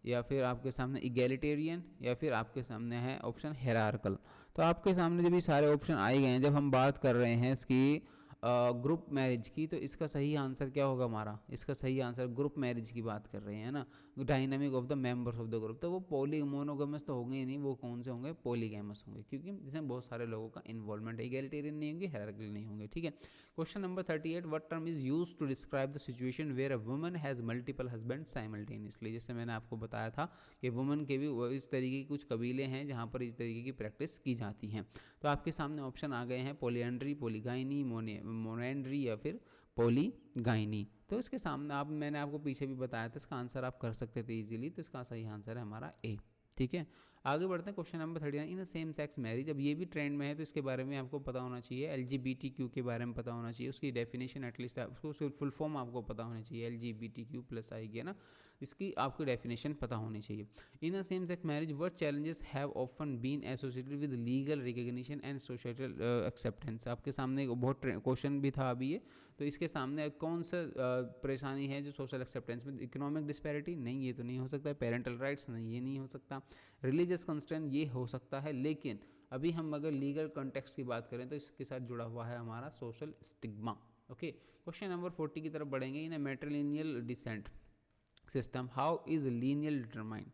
या फिर आपके सामने इगैलिटेरियन, या फिर आपके सामने है ऑप्शन हेरार्कल। तो आपके सामने जब ये सारे ऑप्शन आए गए हैं, जब हम बात कर रहे हैं इसकी ग्रुप मैरिज की, तो इसका सही आंसर क्या होगा हमारा? इसका सही आंसर, ग्रुप मैरिज की बात कर रहे हैं ना, dynamic of the members of the group, तो वो मोनोगैमस तो होंगे ही नहीं, वो कौन से होंगे? पॉलीगैमस होंगे, क्योंकि इसमें बहुत सारे लोगों का इन्वॉल्वमेंट है। इगैलिटेरियन नहीं होंगे, हेरार्किकल नहीं होंगे, ठीक है। Question number 38, what term is used to describe the situation where a woman has multiple husband simultaneously? जैसे मैंने आपको बताया था कि वुमन के भी इस तरीके की कुछ कबीले हैं जहाँ पर इस तरीके की प्रैक्टिस की जाती हैं। तो आपके सामने ऑप्शन आ गए हैं, पॉलीएंड्री, पॉलीगाइनी, मोनेंड्री, या फिर पॉलीगाइनी। तो इसके सामने मैंने आपको पीछे भी बताया था, इसका आंसर आप कर सकते थे इजीली। तो इसका सही आंसर है हमारा ए। ठीक है, आगे बढ़ते हैं question number 39, in same sex marriage. अब ये भी ट्रेंड में है तो इसके बारे में आपको पता होना चाहिए। LGBTQ के बारे में पता होना चाहिए, उसकी डेफिनेशन एटलीस्ट उसको फुल फॉर्म आपको पता होना चाहिए। LGBTQ+ आएगी है ना, इसकी आपको डेफिनेशन पता होनी चाहिए। In a same sex marriage what challenges have often been associated with legal recognition and societal acceptance. आपके सामने बहुत क्वेश्चन भी था अभी ये, तो इसके सामने कौन सा परेशानी है जो सोशल एक्सेप्टेंस में? इकोनॉमिक डिस्पैरिटी नहीं, ये तो नहीं हो सकता। पेरेंटल राइट्स नहीं, ये नहीं हो सकता। रिलीजियस कंस्ट्रेंट ये हो सकता है, लेकिन अभी हम अगर लीगल कॉन्टेक्स्ट की बात करें तो इसके साथ जुड़ा हुआ है हमारा social stigma. Okay, question number 40 की तरफ बढ़ेंगे। In a matrilineal descent system how is lineal determined.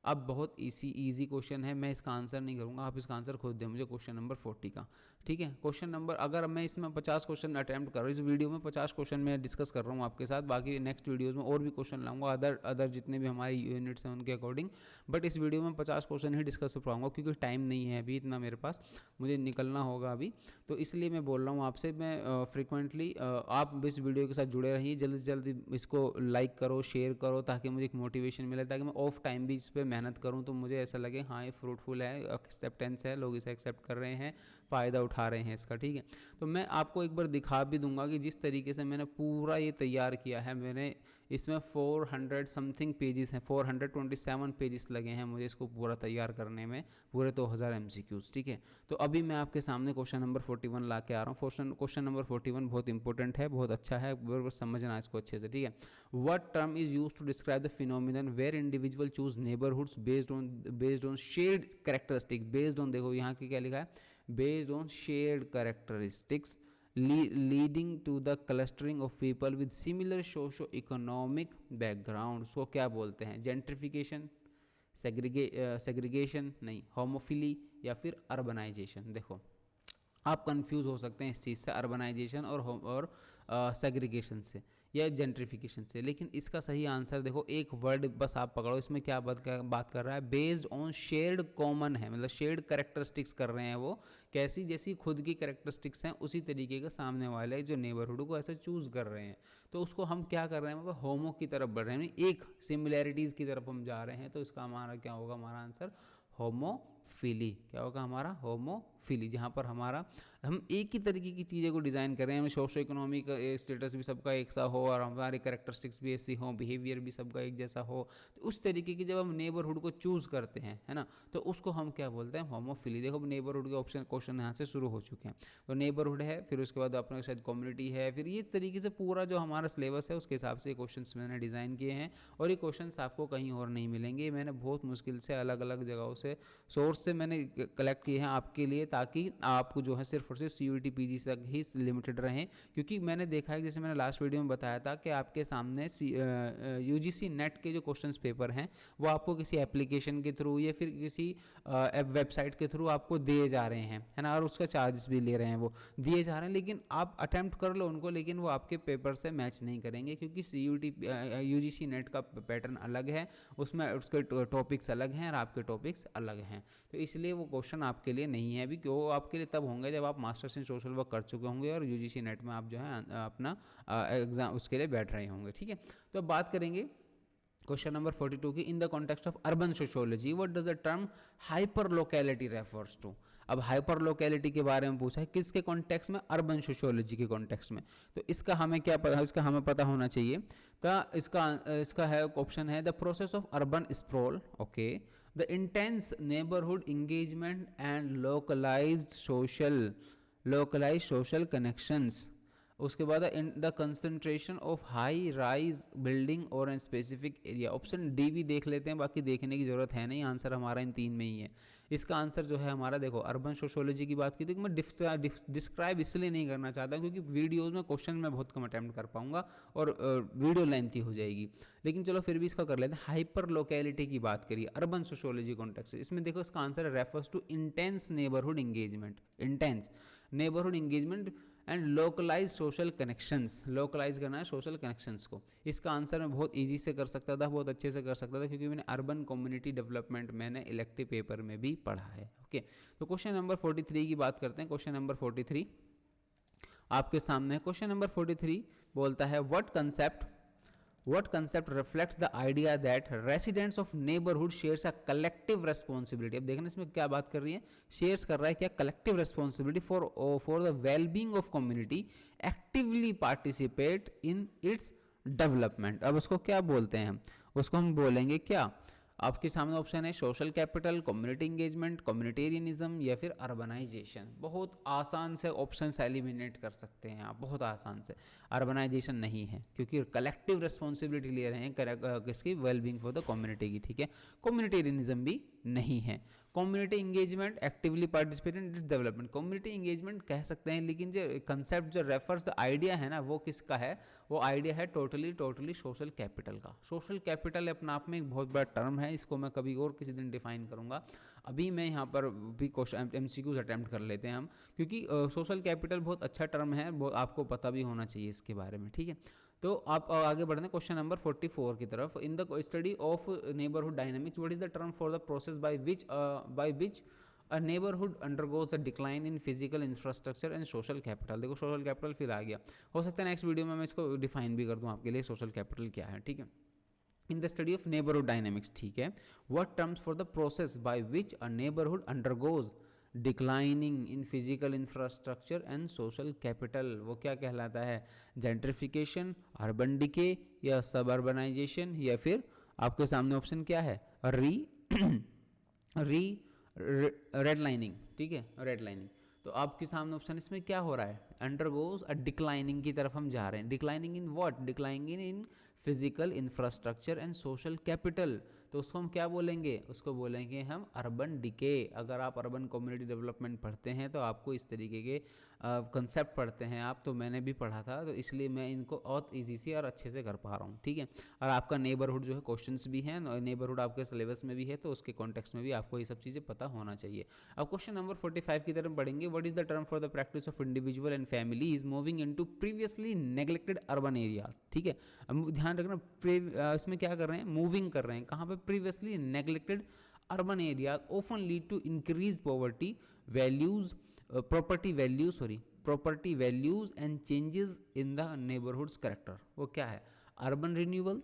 अब बहुत इजी क्वेश्चन है, मैं इसका आंसर नहीं करूंगा, आप इसका आंसर खुद दें मुझे क्वेश्चन नंबर 40 का। ठीक है, क्वेश्चन नंबर, अगर मैं इसमें 50 क्वेश्चन अटैम्प्ट कर रहा हूँ, इस वीडियो में 50 क्वेश्चन मैं डिस्कस कर रहा हूँ आपके साथ, बाकी नेक्स्ट वीडियोज़ में और भी क्वेश्चन लाऊंगा अदर जितने भी हमारे यूनिट्स हैं उनके अकॉर्डिंग, बट इस वीडियो में 50 क्वेश्चन ही डिस्कस कर पाऊंगा क्योंकि टाइम नहीं है अभी इतना मेरे पास, मुझे निकलना होगा अभी, तो इसलिए मैं बोल रहा हूँ आपसे। मैं फ्रिक्वेंटली आप इस वीडियो के साथ जुड़े रहिए, जल्दी से जल्दी इसको लाइक करो, शेयर करो, ताकि मुझे एक मोटिवेशन मिले, ताकि मैं ऑफ टाइम भी इस पर मेहनत करूँ तो मुझे ऐसा लगे हाँ ये फ्रूटफुल है, एक्सेप्टेंस है, लोग इसे एक्सेप्ट कर रहे हैं, फ़ायदा उठा रहे हैं इसका। ठीक है, तो मैं आपको एक बार दिखा भी दूंगा कि जिस तरीके से मैंने पूरा ये तैयार किया है, मैंने इसमें 400 समथिंग पेजेस हैं, 427 पेजेस लगे हैं मुझे इसको पूरा तैयार करने में, पूरे 2000 MCQs। ठीक है, तो अभी मैं आपके सामने क्वेश्चन नंबर 41 ला के आ रहा हूँ। क्वेश्चन नंबर 41 बहुत इंपॉर्टेंट है, बहुत अच्छा है, बस समझना इसको अच्छे से। ठीक है, what term is used to describe the phenomenon where individual choose neighbourhoods based on shared characteristic, based on, देखो यहाँ की क्या लिखा है, based on shared characteristics leading to the clustering of people with similar socio-economic background। उसको क्या बोलते हैं? जेंट्रिफिकेशन, सेग्रीगेशन नहीं, होमोफिली, या फिर अर्बनाइजेशन। देखो आप कंफ्यूज हो सकते हैं इस चीज़ से, अर्बनाइजेशन और सेग्रीगेशन से या जेंट्रिफिकेशन से, लेकिन इसका सही आंसर देखो, एक वर्ड बस आप पकड़ो, इसमें क्या बात कर रहा है, बेस्ड ऑन शेयर्ड कॉमन है, मतलब शेयर्ड कैरेक्टरिस्टिक्स कर रहे हैं वो, कैसी, जैसी खुद की कैरेक्टरिस्टिक्स हैं उसी तरीके का सामने वाले जो नेबरहुड को ऐसे चूज़ कर रहे हैं, तो उसको हम क्या कर रहे हैं, मतलब होमो की तरफ बढ़ रहे हैं, एक सिमिलैरिटीज़ की तरफ हम जा रहे हैं, तो इसका हमारा क्या होगा, हमारा आंसर होमोफिली। क्या होगा हमारा? होमोफिली, जहाँ पर हमारा हम एक ही तरीके की चीज़ें को डिज़ाइन कर रहे हैं, हमें सोशो इकोनॉमिक स्टेटस भी सबका एक सा हो और हमारे कैरेक्टरिस्टिक्स भी ऐसी हो, बिहेवियर भी सबका एक जैसा हो, तो उस तरीके की जब हम नेबरहुड को चूज़ करते हैं, है ना, तो उसको हम क्या बोलते हैं? होमोफिली। देखो नेबरहुड के ऑप्शन क्वेश्चन यहाँ से शुरू हो चुके हैं, तो नेबरहुड है, फिर उसके बाद अपने शायद कम्युनिटी है, फिर ये तरीके से पूरा जो हमारा सिलेबस है उसके हिसाब से क्वेश्चन मैंने डिज़ाइन किए हैं, और ये क्वेश्चन आपको कहीं और नहीं मिलेंगे, मैंने बहुत मुश्किल से अलग अलग जगहों से सोर्स से मैंने कलेक्ट किए हैं आपके लिए, ताकि आपको जो है सिर्फ और सिर्फ CUET PG तक ही लिमिटेड रहें, क्योंकि मैंने देखा है, जैसे मैंने लास्ट वीडियो में बताया था कि आपके सामने UGC नेट के जो क्वेश्चंस पेपर हैं वो आपको किसी एप्लीकेशन के थ्रू या फिर किसी वेबसाइट के थ्रू आपको दिए जा रहे हैं, है ना, और उसका चार्जेस भी ले रहे हैं, वो दिए जा रहे हैं, लेकिन आप अटैम्प्ट कर लो उनको, लेकिन वो आपके पेपर से मैच नहीं करेंगे, क्योंकि UGC नेट का पैटर्न अलग है, उसमें उसके टॉपिक्स अलग हैं और आपके टॉपिक्स अलग हैं, तो इसलिए वो क्वेश्चन आपके लिए नहीं है अभी, क्यों आपके लिए तब होंगे जब आप मास्टर्स इन सोशल वर्क कर चुके होंगे और UGC नेट में आप जो है अपना एग्जाम उसके लिए बैठ रहे होंगे। ठीक है, तो अब बात करेंगे क्वेश्चन नंबर 42 की, in the context of urban sociology what does the term hyper locality refers to. अब हाइपर लोकेलिटी के बारे में पूछा है, किसके कॉन्टेक्स्ट में? अर्बन सोशियोलॉजी के कॉन्टेक्स्ट में, तो इसका हमें क्या पता, इसका हमें पता होना चाहिए, तो इसका है ऑप्शन है the process of urban sprawl, okay, the intense neighbourhood engagement and localised social connections, उसके बाद the concentration of high rise building और an specific area. Option D भी देख लेते हैं, बाकी देखने की जरूरत है नहीं, आंसर हमारा इन तीन में ही है। इसका आंसर जो है हमारा, देखो अर्बन सोशियोलॉजी की बात की तो मैं डिस्क्राइब इसलिए नहीं करना चाहता क्योंकि वीडियोज़ में क्वेश्चन मैं बहुत कम अटैम्प्ट कर पाऊंगा और वीडियो लेंथी हो जाएगी, लेकिन चलो फिर भी इसका कर लेते हैं। हाइपर लोकेलिटी की बात करिए अर्बन सोशियोलॉजी कॉन्टेक्स्ट, इसमें देखो इसका answer refers to intense neighbourhood engagement, intense neighbourhood engagement and localize social connections, localize करना है सोशल कनेक्शंस को। इसका आंसर मैं बहुत इजी से कर सकता था, बहुत अच्छे से कर सकता था, क्योंकि मैंने अर्बन कम्युनिटी डेवलपमेंट मैंने इलेक्टिव पेपर में भी पढ़ा है। ओके, तो क्वेश्चन नंबर 43 की बात करते हैं। क्वेश्चन नंबर 43 आपके सामने है। क्वेश्चन नंबर 43 बोलता है what concept What concept reflects the idea that residents of neighborhood shares a collective responsibility? अब देखना इसमें क्या बात कर रही है, शेयर्स कर रहा है क्या, collective responsibility for the well being of community, actively participate in its development. अब उसको क्या बोलते हैं हम, उसको हम बोलेंगे क्या, आपके सामने ऑप्शन है सोशल कैपिटल, कम्युनिटी इंगेजमेंट, कम्युनिटेरियनिज्म या फिर अर्बनाइजेशन। बहुत आसान से ऑप्शन एलिमिनेट कर सकते हैं आप, बहुत आसान से। अर्बनाइजेशन नहीं है क्योंकि कलेक्टिव रिस्पॉन्सिबिलिटी ले रहे हैं किसकी, वेलबींग फॉर द कम्युनिटी की, ठीक है। कम्युनिटेरियनिज्म भी नहीं है। Community engagement, actively participate in development, community engagement कह सकते हैं, लेकिन जो कंसेप्ट जो रेफर्स द आइडिया है ना, वो किसका है, वो आइडिया है टोटली सोशल कैपिटल का। सोशल कैपिटल अपने आप में एक बहुत बड़ा टर्म है, इसको मैं कभी और किसी दिन डिफाइन करूंगा। अभी मैं यहाँ पर भी क्वेश्चन MCQs अटैम्प्ट कर लेते हैं हम, क्योंकि सोशल कैपिटल बहुत अच्छा टर्म है, बहुत आपको पता भी होना चाहिए इसके बारे में, ठीक है। तो आप आगे बढ़ते हैं क्वेश्चन नंबर 44 की तरफ। In the study of neighbourhood dynamics, what is the term for the process by which a neighbourhood undergoes a decline in physical infrastructure and social capital. देखो सोशल कैपिटल फिर आ गया, हो सकता है नेक्स्ट वीडियो में मैं इसको डिफाइन भी कर दूं आपके लिए, सोशल कैपिटल क्या है, ठीक है। In the study of neighbourhood dynamics, ठीक है। What terms for the process by which a neighbourhood undergoes declining in physical infrastructure and social capital, वो क्या कहलाता है, जेंट्रिफिकेशन, अर्बन डिके या सबअर्बनाइजेशन, या फिर आपके सामने ऑप्शन क्या है, रेड लाइनिंग, ठीक है, रेड लाइनिंग। तो आपके सामने ऑप्शन इसमें क्या हो रहा है, अंडरगोज अ डिक्लाइनिंग की तरफ हम जा रहे हैं। Declining in what, declining in physical infrastructure and social capital, तो उसको हम क्या बोलेंगे, उसको बोलेंगे हम अर्बन डिके। अगर आप अर्बन कम्युनिटी डेवलपमेंट पढ़ते हैं तो आपको इस तरीके के कंसेप्ट पढ़ते हैं आप, तो मैंने भी पढ़ा था, तो इसलिए मैं इनको और ईजी से और अच्छे से कर पा रहा हूँ, ठीक है। और आपका नेबरहुड जो है क्वेश्चंस भी हैं, नेबरहुड आपके सिलेबस में भी है, तो उसके कॉन्टेक्स्ट में भी आपको ये सब चीज़ें पता होना चाहिए। अब क्वेश्चन नंबर 45 की तरफ बढ़ेंगे। What is the term for the practice of individual and family is moving into previously neglected urban areas, ठीक है। अब ध्यान रखना, इसमें क्या कर रहे हैं, मूविंग कर रहे हैं कहाँ पे, previously neglected urban area often lead to increase poverty values, property values and changes in the neighbourhoods character. वो क्या है, urban renewal,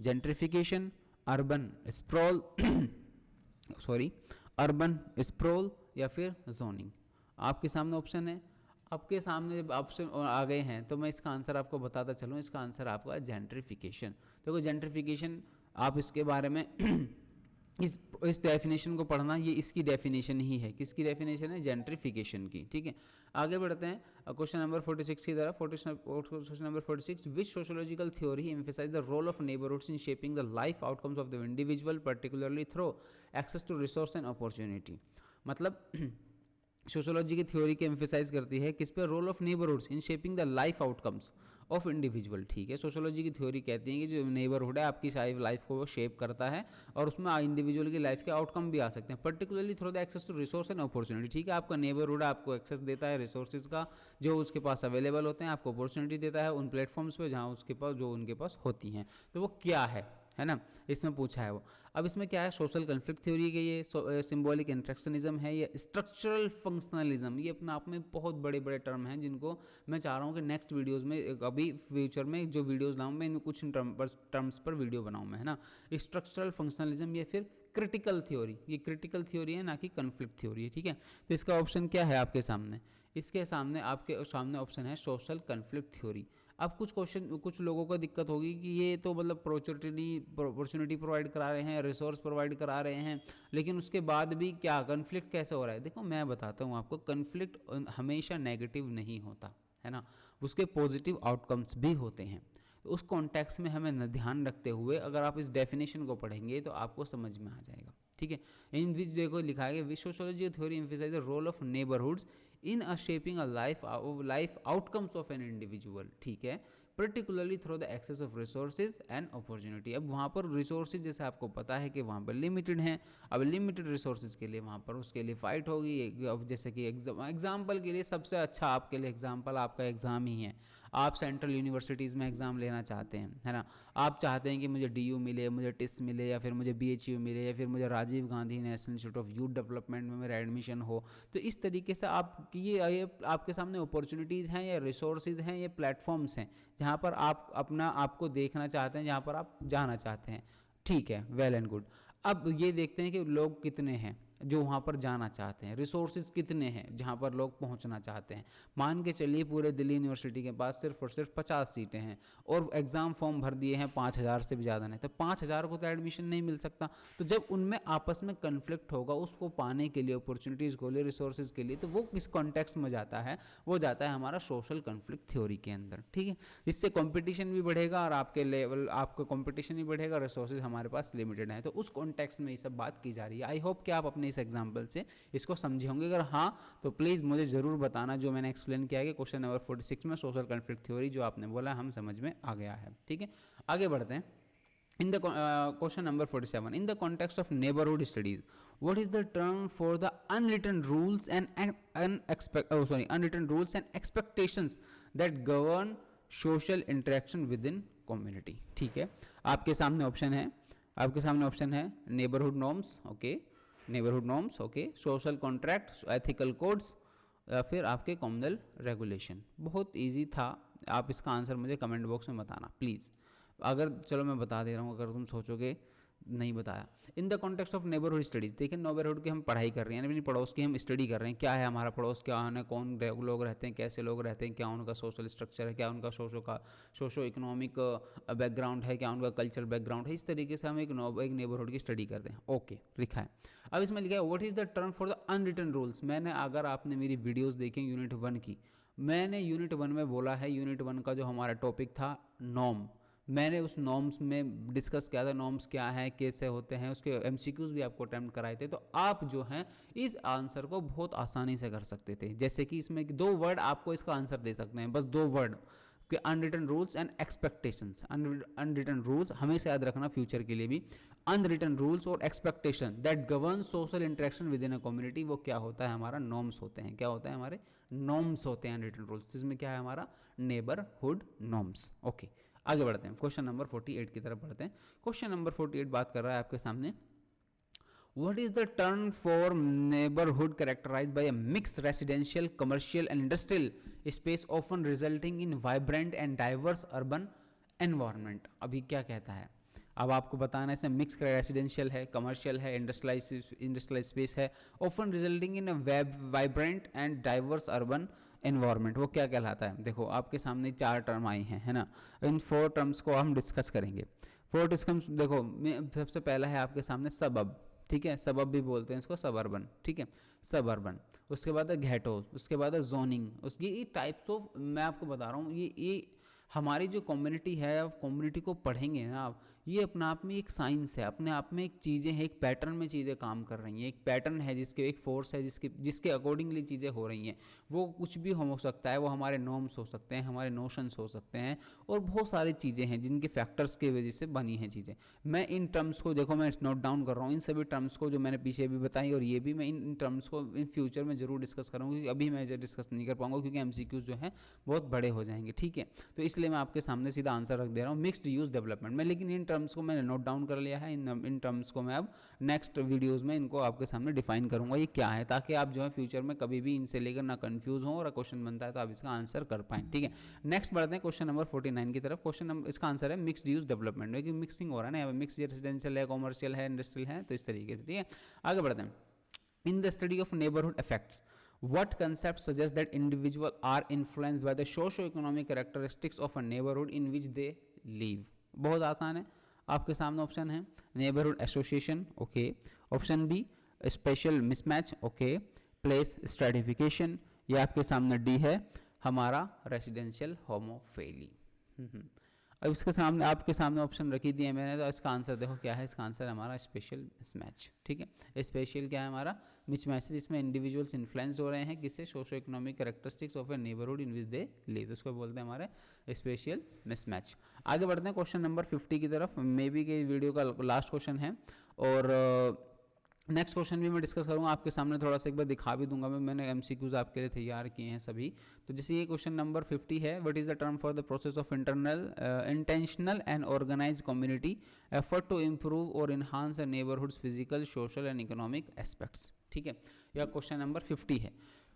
gentrification, urban sprawl urban sprawl या फिर जोनिंग। आपके सामने ऑप्शन है, आपके सामने जब ऑप्शन आ गए हैं तो मैं इसका आंसर आपको बताता चलूँ। इसका आंसर आपका जेंट्रिफिकेशन। देखो जेंट्रिफिकेशन, आप इसके बारे में इस डेफिनेशन को पढ़ना, ये इसकी डेफिनेशन ही है। किसकी डेफिनेशन है, जेंट्रिफिकेशन की, ठीक है। आगे बढ़ते हैं क्वेश्चन नंबर 46 की तरफ। Question number 46, which sociological theory emphasise the role of neighbourhoods in shaping the life outcomes of the individual, particularly through access to resource and opportunity. मतलब सोशियोलॉजी की थ्योरी के एम्फेसाइज करती है किस पे, role of neighbourhoods in shaping the life outcomes of individual, ठीक है। Sociology की थ्योरी कहती है कि जो नेबरहुड है आपकी सारी लाइफ को वो शेप करता है और उसमें इंडिविजुअल की लाइफ के आउटकम भी आ सकते हैं, particularly through the access to resource and opportunity, ठीक है। आपका नेबरहुड आपको एक्सेस देता है रिसोर्सेज का जो उसके पास अवेलेबल होते हैं, आपको अपॉर्चुनिटी देता है उन प्लेटफॉर्म्स पे जहाँ उसके पास जो उनके पास होती हैं। तो वो क्या है ना, इसमें पूछा है वो। अब इसमें क्या है, सोशल कन्फ्लिक्ट थ्योरी के ये सिंबॉलिक इंट्रैक्शनिज्म है, या स्ट्रक्चरल फंक्शनलिज्म। ये अपने आप में बहुत बड़े बड़े टर्म हैं जिनको मैं चाह रहा हूँ कि नेक्स्ट वीडियोस में, अभी फ्यूचर में जो वीडियोस लाऊं मैं इनमें कुछ टर्म्स पर वीडियो बनाऊँ मैं, है ना। स्ट्रक्चरल फंक्शनलिज्म या फिर क्रिटिकल थ्योरी, ये क्रिटिकल थ्योरी है ना कि कन्फ्लिक्ट थ्योरी है, ठीक है। तो इसका ऑप्शन क्या है आपके सामने, इसके सामने आपके सामने ऑप्शन है सोशल कन्फ्लिक्ट थ्योरी। अब कुछ लोगों को दिक्कत होगी कि ये तो मतलब अपॉर्चुनिटी प्रोवाइड करा रहे हैं, रिसोर्स प्रोवाइड करा रहे हैं, लेकिन उसके बाद भी क्या कन्फ्लिक्ट कैसे हो रहा है। देखो मैं बताता हूँ आपको, कन्फ्लिक्ट हमेशा नेगेटिव नहीं होता है ना, उसके पॉजिटिव आउटकम्स भी होते हैं। तो उस कॉन्टेक्स्ट में हमें ध्यान रखते हुए अगर आप इस डेफिनेशन को पढ़ेंगे तो आपको समझ में आ जाएगा, ठीक है। इन विच देखो लिखा है, which sociology theory emphasise the role of neighbourhoods in a shaping a life outcomes of an individual, ठीक है, particularly through the access of resources and opportunity. अब वहाँ पर रिसोर्सेज जैसे आपको पता है कि वहाँ पर लिमिटेड हैं, अब लिमिटेड रिसोर्सेज के लिए वहाँ पर उसके लिए फाइट होगी। अब जैसे कि एग्जाम्पल के लिए सबसे अच्छा आपके लिए एग्जाम्पल आपका एग्ज़ाम ही है। आप सेंट्रल यूनिवर्सिटीज़ में एग्ज़ाम लेना चाहते हैं, है ना, आप चाहते हैं कि मुझे DU मिले, मुझे टिस मिले, या फिर मुझे BHU मिले, या फिर मुझे Rajiv Gandhi national institute of youth development में मेरा एडमिशन हो। तो इस तरीके से आपकी ये आपके सामने अपॉर्चुनिटीज़ हैं, या रिसोर्सेज हैं, ये प्लेटफॉर्म्स हैं जहाँ पर आप अपना आपको देखना चाहते हैं, जहाँ पर आप जाना चाहते हैं। ठीक है, वेल एंड गुड। अब ये देखते हैं कि लोग कितने हैं जो वहाँ पर जाना चाहते हैं, रिसोर्सेज कितने हैं जहाँ पर लोग पहुँचना चाहते हैं। मान के चलिए पूरे दिल्ली यूनिवर्सिटी के पास सिर्फ और सिर्फ 50 सीटें हैं और एग्ज़ाम फॉर्म भर दिए हैं 5000 से भी ज़्यादा नहीं, तो 5000 को तो एडमिशन नहीं मिल सकता। तो जब उनमें आपस में कन्फ्लिक्ट होगा उसको पाने के लिए, अपॉर्चुनिटीज़ को लिए, रिसोर्सेज के लिए, तो वो किस कॉन्टेक्स्ट में जाता है, वो जाता है हमारा सोशल कन्फ्लिक्ट थ्योरी के अंदर। ठीक है, इससे कॉम्पिटिशन भी बढ़ेगा और आपके लेवल, आपका कॉम्पिटिशन भी बढ़ेगा, रिसोर्सेज हमारे पास लिमिटेड हैं। तो उस कॉन्टेक्स्ट में ये सब बात की जा रही है। आई होप कि आप अपने इस एग्जाम्पल से इसको समझे होंगे। अगर हाँ तो प्लीज़ मुझे ज़रूर बताना, जो मैंने एक्सप्लेन किया है कि क्वेश्चन नंबर 46 में सोशल कन्फ्लिक्ट थ्योरी जो आपने बोला हम समझ में आ गया है। ठीक है, आगे बढ़ते हैं। In the question number 47, in the context of neighborhood studies, what is the term for the unwritten rules and unwritten rules and expectations that govern social interaction within community? ठीक है, आपके सामने ऑप्शन है neighbourhood norms, okay, neighbourhood norms, okay, social contract, ethical codes, या फिर आपके communal regulation. बहुत easy था, आप इसका आंसर मुझे कमेंट बॉक्स में बताना प्लीज़। अगर चलो मैं बता दे रहा हूँ, अगर तुम सोचोगे नहीं बताया। इन the context of neighbourhood studies, देखिए नेबरहुड की हम पढ़ाई कर रहे हैं, यानी पड़ोस की हम स्टडी कर रहे हैं, क्या है हमारा पड़ोस, क्या है, कौन लोग रहते हैं, कैसे लोग रहते हैं, क्या उनका सोशल स्ट्रक्चर है, क्या उनका सोशो इकोनॉमिक बैकग्राउंड है, क्या उनका कल्चरल बैकग्राउंड है। इस तरीके से हम एक नेबरहुड की स्टडी करते हैं। ओके, लिखा है। अब इसमें लिखा है what is the term for the unwritten rules. मैंने, अगर आपने मेरी वीडियोज़ देखी यूनिट 1 की, मैंने यूनिट 1 में बोला है, यूनिट 1 का जो हमारा टॉपिक था नॉर्म, मैंने उस नॉर्म्स में डिस्कस किया था, नॉर्म्स क्या है, कैसे होते हैं, उसके MCQs भी आपको अटेम्प्ट कराए थे। तो आप जो हैं इस आंसर को बहुत आसानी से कर सकते थे। जैसे कि इसमें 2 वर्ड आपको इसका आंसर दे सकते हैं, बस 2 वर्ड कि unwritten rules and expectations. Unwritten rules हमेशा याद रखना फ्यूचर के लिए भी, अनरिटन रूल्स और expectation that govern social interaction with in a community, वो क्या होता है, हमारा नॉर्म्स होते हैं। क्या होता है, हमारे नॉर्म्स होते हैं अनरिटन रूल्स, जिसमें क्या है हमारा नेबरहुड नॉर्म्स। ओके, आगे बढ़ते हैं, क्वेश्चन नंबर 48 की तरफ बढ़ते हैं। क्वेश्चन नंबर 48 बात कर रहा है आपके सामने, What is the term for neighborhood characterized by a mixed residential, commercial and industrial space often resulting in vibrant and diverse urban environment? अभी क्या कहता है, अब आपको बताना है। इसमें मिक्स रेसिडेंशियल है, कमर्शियल है, इंडस्ट्रियल स्पेस है, often resulting in a vibrant and diverse urban environment, वो क्या कहलाता है। देखो आपके सामने 4 टर्म आई हैं, है ना, इन 4 टर्म्स को हम डिस्कस करेंगे। 4 डिस्कस, देखो सबसे पहला है आपके सामने सबअब, ठीक है, सबअब भी बोलते हैं इसको, सबअर्बन, ठीक है, सबअर्बन। उसके बाद है घेटो, उसके बाद है जोनिंग। उसकी ये टाइप्स ऑफ, मैं आपको बता रहा हूँ, ये हमारी जो कम्युनिटी है, आप कम्युनिटी को पढ़ेंगे ना आप, ये अपने आप में एक साइंस है, अपने आप में एक चीज़ें हैं, एक पैटर्न में चीज़ें काम कर रही हैं, एक पैटर्न है जिसके, एक फोर्स है जिसके अकॉर्डिंगली चीज़ें हो रही हैं। वो कुछ भी हो सकता है, वो हमारे नॉर्म्स हो सकते हैं, हमारे नोशंस हो सकते हैं, और बहुत सारी चीज़ें हैं जिनके फैक्टर्स की वजह से बनी हैं चीज़ें। मैं इन टर्म्स को, देखो मैं नोट डाउन कर रहा हूँ, इन सभी टर्म्स को जो मैंने पीछे भी बताई, और ये भी मैं इन टर्म्स को इन फ्यूचर में जरूर डिस्कस करूँगा, क्योंकि अभी मैं डिस्कस नहीं कर पाऊंगा, क्योंकि MCQs जो हैं बहुत बड़े हो जाएंगे। ठीक है, तो इसलिए मैं आपके सामने सीधा आंसर रख दे रहा हूँ, मिक्स्ड यूज डेवलपमेंट में। लेकिन इन टर्म्स को मैंने नोट डाउन कर लिया है, इन टर्म्स को मैं अब नेक्स्ट वीडियोस में इनको आपके सामने डिफाइन करूंगा ये क्या है, ताकि आप जो है फ्यूचर में कभी भी इनसे लेकर ना कंफ्यूज हो, और क्वेश्चन बनता है तो आप इसका आंसर कर पाएं। ठीक है, नेक्स्ट बढ़ते हैं क्वेश्चन नंबर 49 की तरफ। क्वेश्चन नंबर, इसका आंसर है मिक्स्ड यूज डेवलपमेंट, क्योंकि मिक्सिंग हो रहा है ना, मिक्स रेजिडेंशियल है, कॉमर्शियल है, इंडस्ट्रियल है, तो इस तरीके से। ठीक है, आगे बढ़ते हैं। In the study of neighbourhood effects, what concepts suggest that individuals are influenced by the socio-economic characteristics of a neighborhood in which they live? बहुत आसान है, आपके सामने ऑप्शन है neighbourhood association, okay, option B spatial mismatch, okay, place stratification, ये आपके सामने D है हमारा रेसिडेंशियल होमोफिली। अब इसके सामने, आपके सामने ऑप्शन रखी दिए मैंने, तो इसका आंसर देखो क्या है, इसका आंसर हमारा स्पेशल मिसमैच। ठीक है, स्पेशल क्या है हमारा, मिसमैच, जिसमें इंडिविजुअल्स इन्फ्लुएंस्ड हो रहे हैं किससे, socio economic characteristics of A neighbourhood in which they live, तो उसको बोलते हैं हमारे स्पेशल मिसमैच। आगे बढ़ते हैं क्वेश्चन नंबर 50 की तरफ, मे बी के वीडियो का लास्ट क्वेश्चन है, और नेक्स्ट क्वेश्चन भी मैं डिस्कस करूंगा आपके सामने, थोड़ा सा एक बार दिखा भी दूंगा मैंने एमसीक्यूज आपके लिए तैयार किए हैं सभी। तो जैसे ये क्वेश्चन नंबर 50 है, what is the term for the process of intentional and organise community effort to improve और enhance a neighbourhood's physical social and economic aspects. ठीक है, यह क्वेश्चन नंबर 50 है।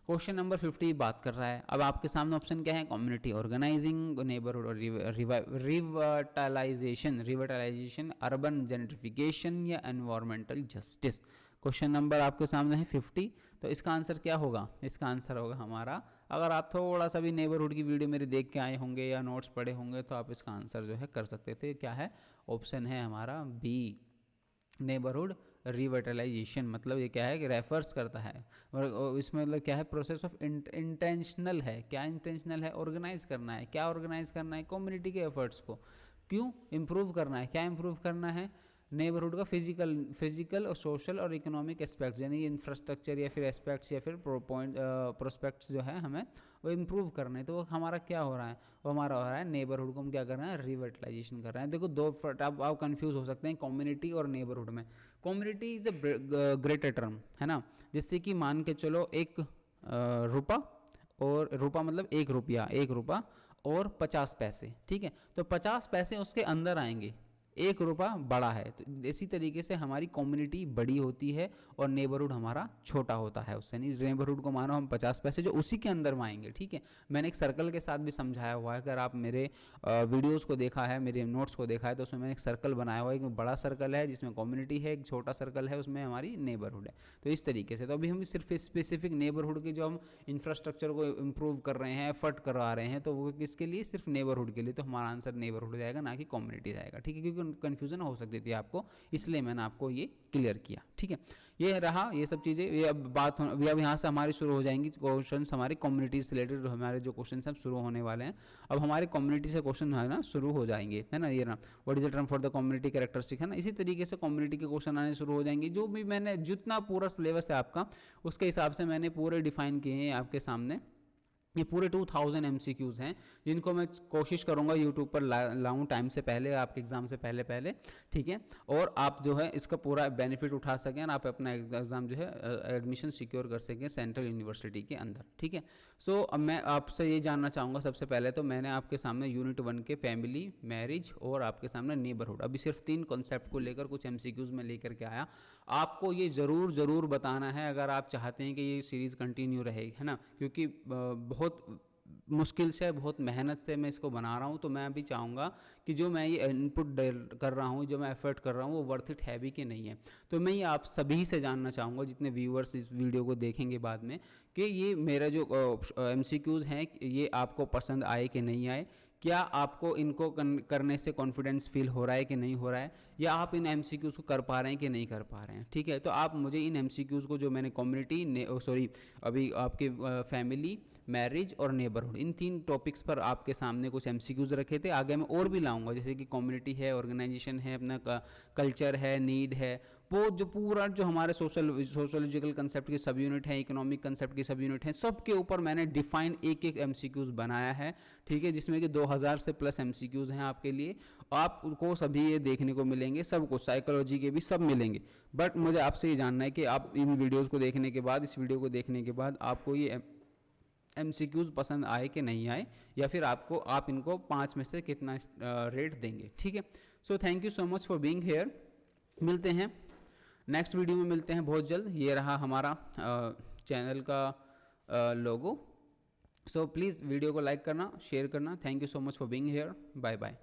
क्वेश्चन नंबर 50 बात कर रहा है, अब आपके सामने ऑप्शन क्या है, कम्युनिटी ऑर्गेनाइजिंग, नेबरहुड और रिवर्टलाइजेशन, अर्बन जेंट्रिफिकेशन या एनवायरमेंटल जस्टिस। क्वेश्चन नंबर आपके सामने है 50। तो इसका आंसर क्या होगा, इसका आंसर होगा हमारा, अगर आप थोड़ा सा भी नेबरहुड की वीडियो मेरी देख के आए होंगे या नोट्स पढ़े होंगे तो आप इसका आंसर जो है कर सकते थे। क्या है, ऑप्शन है हमारा बी, नेबरहुड रिवर्टलाइजेशन। मतलब ये क्या है कि रेफर्स करता है, और इसमें मतलब क्या है, प्रोसेस ऑफ इंटेंशनल है। क्या इंटेंशनल है, ऑर्गेनाइज करना है। क्या ऑर्गेनाइज करना है, कम्युनिटी के एफर्ट्स को। क्यों, इम्प्रूव करना है। क्या इम्प्रूव करना है, नेबरहुड का फिजिकल और सोशल और इकोनॉमिक एस्पेक्ट्स, यानी इंफ्रास्ट्रक्चर या फिर एस्पेक्ट्स या फिर प्रोस्पेक्ट्स जो है हमें वो इम्प्रूव करना है। तो वो हमारा क्या हो रहा है, वो हमारा हो रहा है नेबरहुड को हम क्या कर रहे हैं, रिवर्टलाइजेशन कर रहे हैं। देखो दो आप कंफ्यूज हो सकते हैं कम्युनिटी और नेबरहुड में। Community is a greater term है ना, जिससे कि मान के चलो एक रुपया, और रुपया मतलब 1 रुपया, 1 रुपया और 50 पैसे। ठीक है, तो 50 पैसे उसके अंदर आएंगे, 1 रुपया बड़ा है। तो इसी तरीके से हमारी कम्युनिटी बड़ी होती है और नेबरहुड हमारा छोटा होता है उससे। नहीं, नेबरहुड को मानो हम 50 पैसे जो उसी के अंदर में आएंगे। ठीक है, मैंने एक सर्कल के साथ भी समझाया हुआ है, अगर आप मेरे वीडियोस को देखा है, मेरे नोट्स को देखा है, तो उसमें मैंने एक सर्कल बनाया हुआ है, एक बड़ा सर्कल है जिसमें कम्युनिटी है, एक छोटा सर्कल है उसमें हमारी नेबरहुड है। तो इस तरीके से, तो अभी हम सिर्फ स्पेसिफिक नेबरहुड के जो हम इंफ्रास्ट्रक्चर को इम्प्रूव कर रहे हैं, एफर्ट करवा रहे हैं, तो वो किसके लिए, सिर्फ नेबरहुड के लिए। तो हमारा आंसर नेबरहुड जाएगा, ना कि कम्युनिटी जाएगा। ठीक है, क्योंकि कन्फ्यूजन हो सकती थी आपको, इसलिए मैंने आपको ये क्लियर किया। ठीक है, ये रहा ये सब चीज़ें। ये अब बात अब यहाँ से हमारी शुरू हो जाएंगी क्वेश्चंस हमारी कम्युनिटी से रिलेटेड, हमारे जो क्वेश्चन अब शुरू होने वाले हैं। अब हमारे कम्युनिटी से क्वेश्चन है ना शुरू हो जाएंगे, है ना। ये ना what is the term for the community characteristic, है ना। इसी तरीके से कम्युनिटी के क्वेश्चन आने शुरू हो जाएंगे। जो भी मैंने जितना पूरा सिलेबस है आपका, उसके हिसाब से मैंने पूरे डिफाइन किए हैं आपके सामने। ये पूरे 2000 MCQs हैं, जिनको मैं कोशिश करूंगा यूट्यूब पर लाऊं टाइम से पहले, आपके एग्ज़ाम से पहले पहले। ठीक है, और आप जो है इसका पूरा बेनिफिट उठा सकें और आप अपना एग्ज़ाम जो है एडमिशन सिक्योर कर सकें सेंट्रल यूनिवर्सिटी के अंदर। ठीक है, सो अब मैं आपसे ये जानना चाहूँगा, सबसे पहले तो मैंने आपके सामने यूनिट 1 के फैमिली, मैरिज और आपके सामने नेबरहुड, अभी सिर्फ 3 कॉन्सेप्ट को लेकर कुछ MCQs में लेकर के आया। आपको ये ज़रूर बताना है अगर आप चाहते हैं कि ये सीरीज़ कंटिन्यू रहे, है ना, क्योंकि बहुत मुश्किल से, बहुत मेहनत से मैं इसको बना रहा हूँ। तो मैं भी चाहूँगा कि जो मैं ये इनपुट कर रहा हूँ, जो मैं एफर्ट कर रहा हूँ, वो वर्थ इट है भी कि नहीं है। तो मैं ये आप सभी से जानना चाहूँगा, जितने व्यूअर्स इस वीडियो को देखेंगे बाद में, कि ये मेरा जो MCQs हैं ये आपको पसंद आए कि नहीं आए। क्या आपको इनको करने से कॉन्फिडेंस फील हो रहा है कि नहीं हो रहा है, या आप इन MCQs को कर पा रहे हैं कि नहीं कर पा रहे हैं। ठीक है, तो आप मुझे इन MCQs को, जो मैंने कम्युनिटी अभी आपके फैमिली, मैरिज और नेबरहुड, इन 3 टॉपिक्स पर आपके सामने कुछ MCQs रखे थे। आगे मैं और भी लाऊंगा, जैसे कि कम्युनिटी है, ऑर्गेनाइजेशन है, अपना कल्चर है, नीड है, वो जो पूरा जो हमारे सोशोलॉजिकल कंसेप्ट की सब यूनिट है, इकोनॉमिक कंसेप्ट की सब यूनिट है, सब के ऊपर मैंने डिफाइन एक MCQs बनाया है। ठीक है, जिसमें कि 2000 से प्लस MCQs हैं आपके लिए। आपको सभी ये देखने को मिलेंगे, सब कुछ साइकोलॉजी के भी सब मिलेंगे। बट मुझे आपसे ये जानना है कि आप इन वीडियोज़ को देखने के बाद, इस वीडियो को देखने के बाद आपको ये MCQs पसंद आए कि नहीं आए, या फिर आप इनको 5 में से कितना रेट देंगे। ठीक है, so thank you so much for being here. मिलते हैं नेक्स्ट वीडियो में, मिलते हैं बहुत जल्द। ये रहा हमारा चैनल का लोगो। सो प्लीज़ वीडियो को लाइक करना, शेयर करना। Thank you so much for being here. Bye bye.